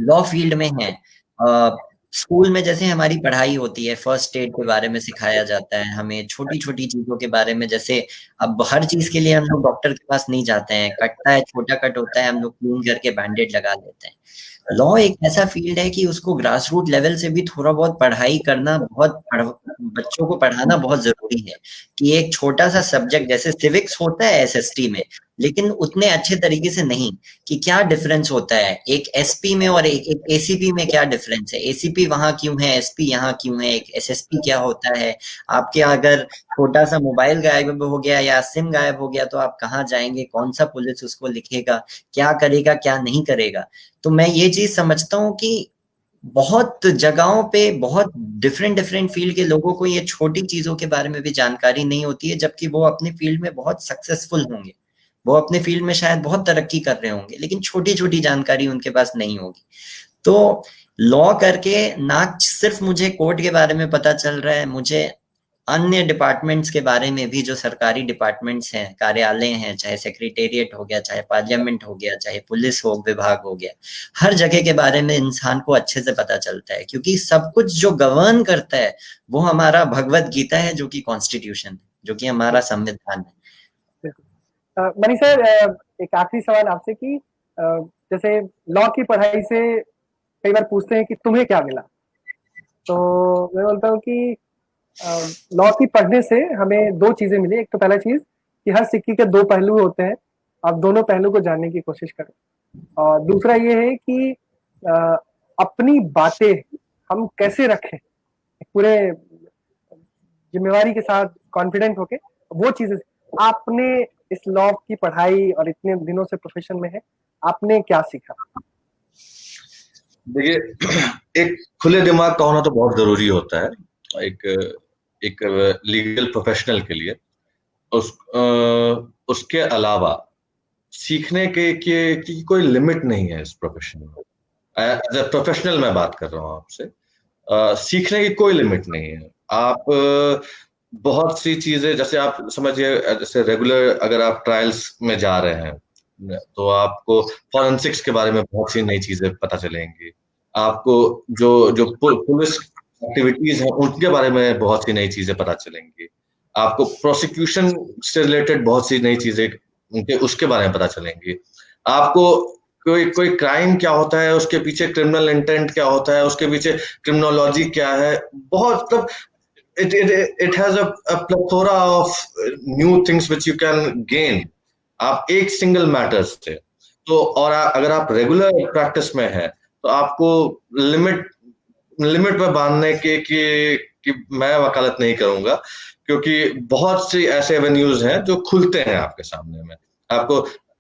लॉ फील्ड में हैं, स्कूल में जैसे हमारी पढ़ाई होती है, फर्स्ट एड के बारे में सिखाया जाता है हमें, छोटी छोटी चीजों के बारे में। जैसे अब हर चीज के लिए हम लोग डॉक्टर के पास नहीं जाते हैं, कटता है, छोटा कट होता है, हम लोग क्लीन करके बैंडेड लगा लेते हैं। लॉ एक ऐसा फील्ड है कि उसको ग्रास रूट लेवल से भी थोड़ा बहुत पढ़ाई करना, बच्चों को पढ़ाना बहुत जरूरी है। कि एक छोटा सा सब्जेक्ट जैसे सिविक्स होता है एसएसटी में, लेकिन उतने अच्छे तरीके से नहीं, कि क्या डिफरेंस होता है एक एसपी में और एक एसीपी में, क्या डिफरेंस है, एसीपी वहां क्यों है, एसपी यहाँ क्यों है, एक एसएसपी क्या होता है। आपके अगर छोटा सा मोबाइल गायब हो गया या सिम गायब हो गया, तो आप कहाँ जाएंगे, कौन सा पुलिस उसको लिखेगा, क्या करेगा क्या नहीं करेगा। तो मैं ये चीज समझता हूँ कि बहुत जगहों पे बहुत डिफरेंट डिफरेंट फील्ड के लोगों को ये छोटी चीजों के बारे में भी जानकारी नहीं होती है, जबकि वो अपने फील्ड में बहुत सक्सेसफुल होंगे, वो अपने फील्ड में शायद बहुत तरक्की कर रहे होंगे, लेकिन छोटी छोटी जानकारी उनके पास नहीं होगी। तो लॉ करके ना सिर्फ मुझे कोर्ट के बारे में पता चल रहा है, मुझे अन्य डिपार्टमेंट्स के बारे में भी, जो सरकारी डिपार्टमेंट्स हैं, कार्यालय हैं, चाहे सेक्रेटेरिएट हो गया, चाहे पार्लियामेंट हो गया, चाहे पुलिस हो विभाग हो गया, हर जगह के बारे में इंसान को अच्छे से पता चलता है। क्योंकि सब कुछ जो गवर्न करता है वो हमारा भगवत गीता है, जो कि कॉन्स्टिट्यूशन है, जो कि हमारा संविधान है। मनीष सर, एक आखिरी सवाल आपसे कि जैसे लॉ की पढ़ाई से कई बार पूछते हैं कि तुम्हें क्या मिला, तो मैं बोलता हूँ कि लॉ की पढ़ने से हमें दो चीजें मिली। एक तो पहला चीज कि हर सिक्के के दो पहलू होते हैं, आप दोनों पहलू को जानने की कोशिश करो। और दूसरा ये है कि अपनी बातें हम कैसे रखें पूरे जिम्मेवारी के साथ, कॉन्फिडेंट होके, वो चीजें आपने इस लॉ की पढ़ाई और इतने दिनों से प्रोफेशन में है, आपने क्या सीखा? देखिए, एक खुले दिमाग का होना तो बहुत जरूरी होता है एक लीगल प्रोफेशनल के लिए। उसके अलावा सीखने के की कोई लिमिट नहीं है इस प्रोफेशन में। एज ए प्रोफेशनल मैं बात कर रहा हूँ आपसे, सीखने की कोई लिमिट नहीं है। आप बहुत सी चीजें, जैसे आप समझिए, जैसे रेगुलर अगर आप ट्रायल्स में जा रहे हैं तो आपको फॉरेंसिक्स के बारे में बहुत सी नई चीजें पता चलेंगी। आपको जो जो पुलिस एक्टिविटीज हैं उनके बारे में बहुत सी नई चीजें पता चलेंगी। आपको प्रोसिक्यूशन से रिलेटेड बहुत सी नई चीजें उनके उसके बारे में पता चलेंगी। आपको कोई क्राइम क्या होता है, उसके पीछे क्रिमिनल इंटेंट क्या होता है, उसके पीछे क्रिमिनोलॉजी क्या है, बहुत मतलब it has a plethora of new things which you can gain आप एक सिंगल मैटर से। तो और अगर आप रेगुलर प्रैक्टिस में है तो आपको लिमिट पर बांधने कि मैं वकालत नहीं करूंगा, क्योंकि बहुत सी ऐसे एवेन्यूज हैं जो खुलते हैं आपके सामने में। आपको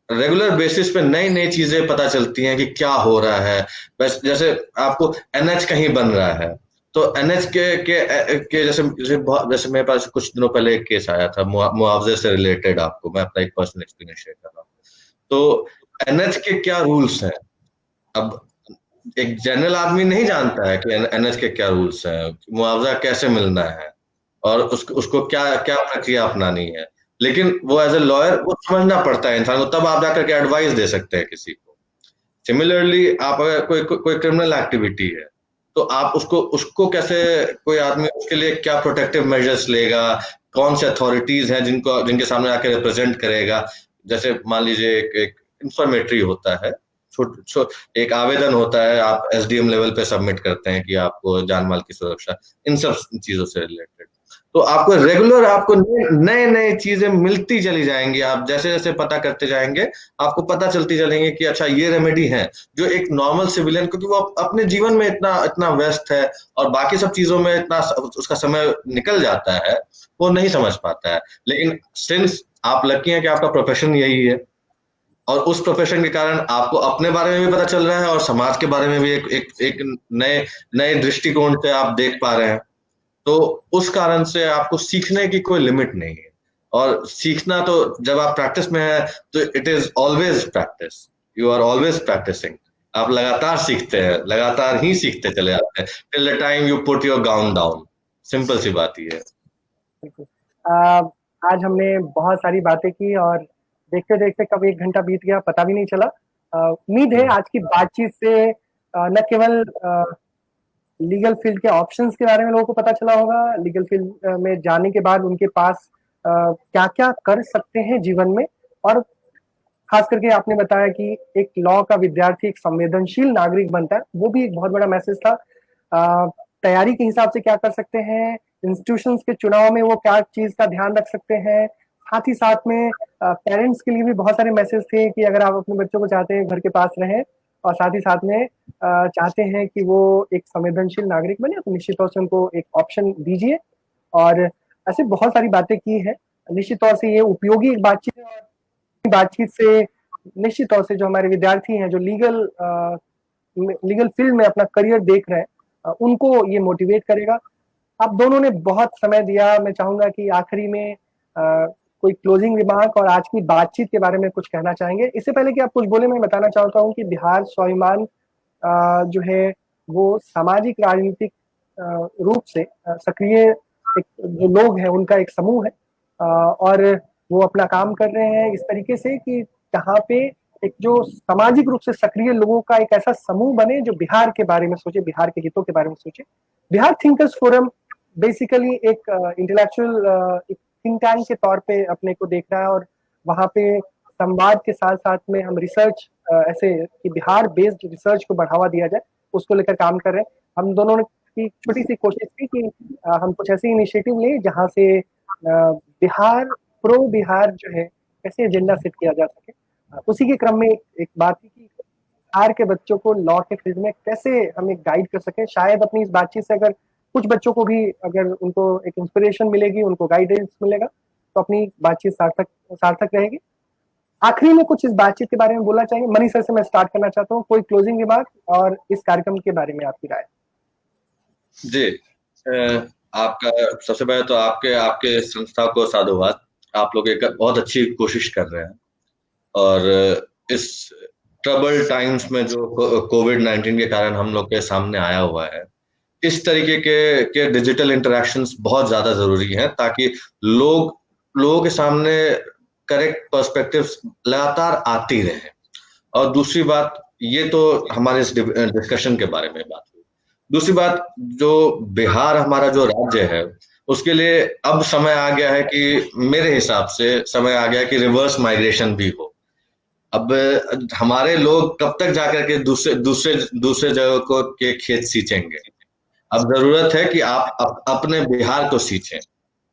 रेगुलर बेसिस पे नई नई चीजें पता चलती हैं कि क्या हो रहा है। बस जैसे आपको एनएच कहीं बन रहा है, तो एनएच के जैसे मेरे पास कुछ दिनों पहले एक केस आया था मुआवजे से रिलेटेड। आपको मैं अपना एक पर्सनल एक्सपीरियंस शेयर कर रहा हूँ। तो एनएच के क्या रूल्स हैं, अब एक जनरल आदमी नहीं जानता है कि एनएच के क्या रूल्स हैं, मुआवजा कैसे मिलना है और उसको क्या क्या प्रक्रिया अपनानी है। लेकिन वो एज ए लॉयर वो समझना पड़ता है इंसान को, तब आप जाकर के एडवाइस दे सकते हैं किसी को। सिमिलरली आप अगर कोई क्रिमिनल एक्टिविटी है तो आप उसको कैसे, कोई आदमी उसके लिए क्या प्रोटेक्टिव मेजर्स लेगा, कौन से अथॉरिटीज हैं जिनके सामने आके रिप्रेजेंट करेगा। जैसे मान लीजिए एक इंफॉर्मेटरी होता है, एक आवेदन होता है, आप एसडीएम लेवल पे सबमिट करते हैं कि आपको जान माल की सुरक्षा, इन सब चीजों से रिलेटेड। तो आपको रेगुलर आपको नए नए चीजें मिलती चली जाएंगी। आप जैसे जैसे पता करते जाएंगे आपको पता चलती चलेंगे कि अच्छा ये रेमेडी है, जो एक नॉर्मल सिविलियन, क्योंकि वो अपने जीवन में इतना इतना व्यस्त है और बाकी सब चीजों में इतना उसका समय निकल जाता है, वो नहीं समझ पाता है। लेकिन सिंस आप लकी हैं कि आपका प्रोफेशन यही है और उस प्रोफेशन के कारण आपको अपने बारे में भी पता चल रहा है और समाज के बारे में भी एक नए नए दृष्टिकोण से आप देख पा रहे हैं। तो उस कारण से आपको सीखने की कोई लिमिट नहीं है। और सीखना तो जब आप प्रैक्टिस में है तो it is always practice, you are always practicing. आप लगातार सीखते हैं, लगातार ही सीखते चले जाते हैं till the time you put your gown down. Simple सी बात ही है। बिल्कुल। आज हमने बहुत सारी बातें की और देखते देखते कब 1 घंटा बीत गया पता भी नहीं चला। उम्मीद है आज की बातचीत से न केवल लीगल फील्ड के ऑप्शंस के बारे में लोगों को पता चला होगा, लीगल फील्ड में जाने के बाद उनके पास क्या क्या कर सकते हैं जीवन में, और खास करके आपने बताया कि एक लॉ का विद्यार्थी एक संवेदनशील नागरिक बनता है, वो भी एक बहुत बड़ा मैसेज था। तैयारी के हिसाब से क्या कर सकते हैं, इंस्टीट्यूशंस के चुनाव में वो क्या चीज का ध्यान रख सकते हैं, साथ ही साथ में पेरेंट्स के लिए भी बहुत सारे मैसेज थे कि अगर आप अपने बच्चों को चाहते हैं घर के पास रहें और साथ ही साथ में चाहते हैं कि वो एक संवेदनशील नागरिक बने, तो निश्चित तौर से उनको एक ऑप्शन दीजिए। और ऐसे बहुत सारी बातें की है, निश्चित तौर से ये उपयोगी एक बातचीत है, और बातचीत से निश्चित तौर से जो हमारे विद्यार्थी हैं जो लीगल फील्ड में अपना करियर देख रहे हैं उनको ये मोटिवेट करेगा। आप दोनों ने बहुत समय दिया। मैं चाहूंगा कि आखिरी में कोई क्लोजिंग रिमार्क और आज की बातचीत के बारे में कुछ कहना चाहेंगे। इससे पहले कि आप कुछ बोले, मैं बताना चाहता हूँ कि बिहार स्वाभिमान जो है वो सामाजिक राजनीतिक रूप से सक्रिय एक जो लोग हैं उनका एक समूह है, और वो अपना काम कर रहे हैं इस तरीके से कि जहाँ पे एक जो सामाजिक रूप से सक्रिय लोगों का एक ऐसा समूह बने जो बिहार के बारे में सोचे, बिहार के हितों के बारे में सोचे। बिहार थिंकर्स फोरम बेसिकली एक इंटेलेक्चुअल थिंक टैंक के तौर पे अपने को देख रहा है, और वहाँ पे संवाद के साथ साथ में हम रिसर्च ऐसे कि बिहार बेस्ड रिसर्च को बढ़ावा दिया जाए उसको लेकर काम कर रहे हैं। हम दोनों ने की छोटी सी कोशिश की कि हम कुछ ऐसे इनिशिएटिव लें जहाँ से बिहार प्रो बिहार जो है कैसे एजेंडा सेट किया जा सके। उसी के क्रम में एक बात थी कि बिहार के बच्चों को लॉ के फील्ड में कैसे हम एक गाइड कर सके। शायद अपनी इस बातचीत से अगर कुछ बच्चों को भी अगर उनको एक इंस्पिरेशन मिलेगी, उनको गाइडेंस मिलेगा, तो अपनी बातचीत सार्थक रहेगी। आखिरी में कुछ इस बातचीत के बारे में बोलना चाहिए। मनीष सर से मैं स्टार्ट करना चाहता हूँ, कोई क्लोजिंग रिमार्क और इस कार्यक्रम के बारे में आपकी राय। जी, आपका सबसे पहले तो आपके संस्था को साधुवाद। आप लोग एक बहुत अच्छी कोशिश कर रहे हैं, और इस ट्रबल टाइम्स में जो कोविड-19 के कारण हम लोग के सामने आया हुआ है, इस तरीके के डिजिटल इंटरेक्शंस बहुत ज्यादा जरूरी हैं ताकि लोगों के सामने करेक्ट पर्सपेक्टिव्स लगातार आती रहे। और दूसरी बात, ये तो हमारे इस डिस्कशन के बारे में बात हुई। दूसरी बात, जो बिहार हमारा जो राज्य है उसके लिए अब समय आ गया है कि मेरे हिसाब से समय आ गया है कि रिवर्स माइग्रेशन भी हो। अब हमारे लोग कब तक जाकर के दूसरे जगह को के खेत सींचेंगे। अब जरूरत है कि आप अपने बिहार को सींचें।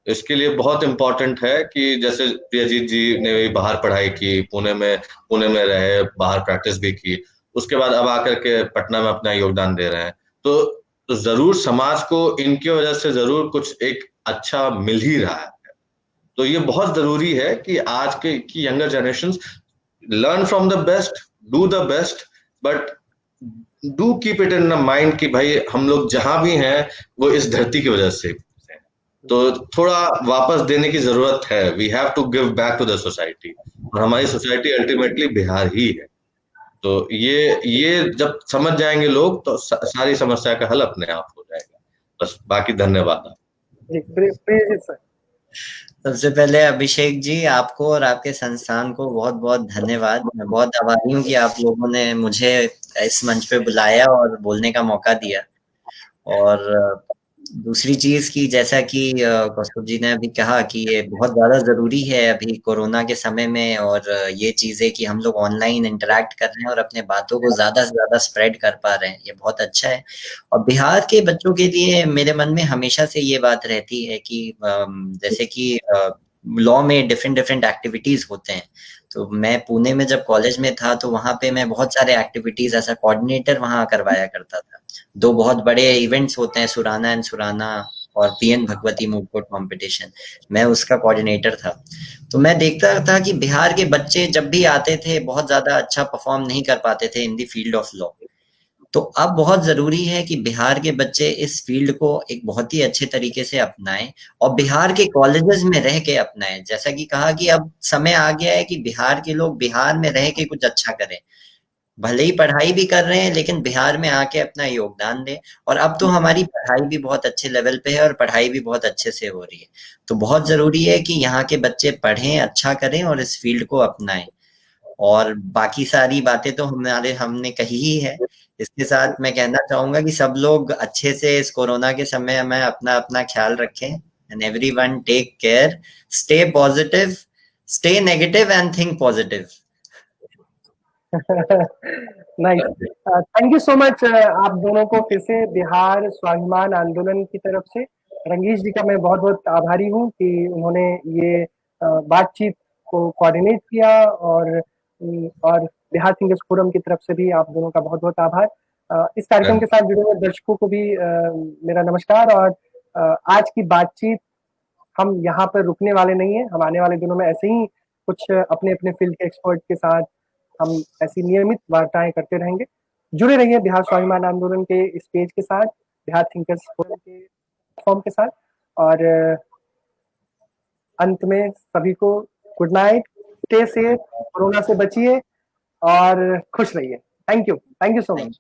इसके लिए बहुत इम्पोर्टेंट है कि जैसे प्रियजीत जी ने भी बाहर पढ़ाई की, पुणे में रहे, बाहर प्रैक्टिस भी की, उसके बाद अब आकर के पटना में अपना योगदान दे रहे हैं। तो जरूर समाज को इनकी वजह से जरूर कुछ एक अच्छा मिल ही रहा है। तो ये बहुत जरूरी है कि आज के की younger generations learn from the best, do the best, but do keep it in the mind कि भाई हम लोग जहां भी हैं वो इस धरती की वजह से, तो थोड़ा वापस देने की जरूरत है। We have to give back to the society, और हमारी सोसाइटी अल्टीमेटली बिहार ही है। तो ये जब समझ जाएंगे लोग तो सारी समस्या का हल अपने आप हो जाएगा। बस, बाकी धन्यवाद। जी, सर। सबसे पहले अभिषेक जी, आपको और आपके संस्थान को बहुत बहुत धन्यवाद। मैं बहुत आभारी हूँ कि आप लोगों ने मुझे इस मंच पे बुलाया और बोलने का मौका दिया। और दूसरी चीज की, जैसा कि कौस्तुभ जी ने अभी कहा कि ये बहुत ज्यादा जरूरी है अभी कोरोना के समय में, और ये चीजें कि हम लोग ऑनलाइन इंटरेक्ट कर रहे हैं और अपने बातों को ज्यादा से ज्यादा स्प्रेड कर पा रहे हैं, ये बहुत अच्छा है। और बिहार के बच्चों के लिए मेरे मन में हमेशा से ये बात रहती है कि जैसे कि लॉ में डिफरेंट एक्टिविटीज होते हैं। तो मैं पुणे में जब कॉलेज में था तो वहाँ पे मैं बहुत सारे एक्टिविटीज ऐसा कोऑर्डिनेटर वहाँ करवाया करता था। 2 बहुत बड़े इवेंट्स होते हैं, सुराना एंड सुराना और PN Bhagwati move court competition, मैं उसका कोऑर्डिनेटर था। तो मैं देखता था कि बिहार के बच्चे जब भी आते थे बहुत ज्यादा अच्छा परफॉर्म नहीं कर पाते थे in the field of law. तो अब बहुत जरूरी है कि बिहार के बच्चे इस फील्ड को एक बहुत ही अच्छे तरीके से अपनाएं और बिहार के कॉलेजेस में रह के अपनाएं। जैसा कि कहा कि अब समय आ गया है कि बिहार के लोग बिहार में रह के कुछ अच्छा करें। भले ही पढ़ाई भी कर रहे हैं लेकिन बिहार में आके अपना योगदान दें। और अब तो हमारी पढ़ाई भी बहुत अच्छे लेवल पे है और पढ़ाई भी बहुत अच्छे से हो रही है, तो बहुत जरूरी है कि यहाँ के बच्चे पढ़ें, अच्छा करें और इस फील्ड को अपनाएं। और बाकी सारी बातें तो हमने कही ही है। इसके साथ मैं कहना चाहूंगा कि सब लोग अच्छे से इस कोरोना के समय में अपना अपना ख्याल रखें। And everyone take care, stay positive, stay negative and think positive. Nice, thank you so much. आप दोनों को फिर से बिहार स्वाभिमान आंदोलन की तरफ से, रंगीश जी का मैं बहुत बहुत आभारी हूँ कि उन्होंने ये बातचीत को कोऑर्डिनेट किया, और बिहार थिंकर्स फोरम की तरफ से भी आप दोनों का बहुत बहुत आभार। इस कार्यक्रम के साथ जुड़े हुए दर्शकों को भी मेरा नमस्कार। और आज की बातचीत हम यहाँ पर रुकने वाले नहीं है, हम आने वाले दिनों में ऐसे ही कुछ अपने अपने फील्ड के एक्सपर्ट के साथ हम ऐसी नियमित वार्ताएं करते रहेंगे। जुड़े रहिए बिहार स्वाभिमान आंदोलन के इस पेज के साथ, बिहार थिंकर्स फोरम के प्लेटफॉर्म के साथ। और अंत में सभी को good night, stay safe, corona से बचिए और खुश रहिए। Thank you so much.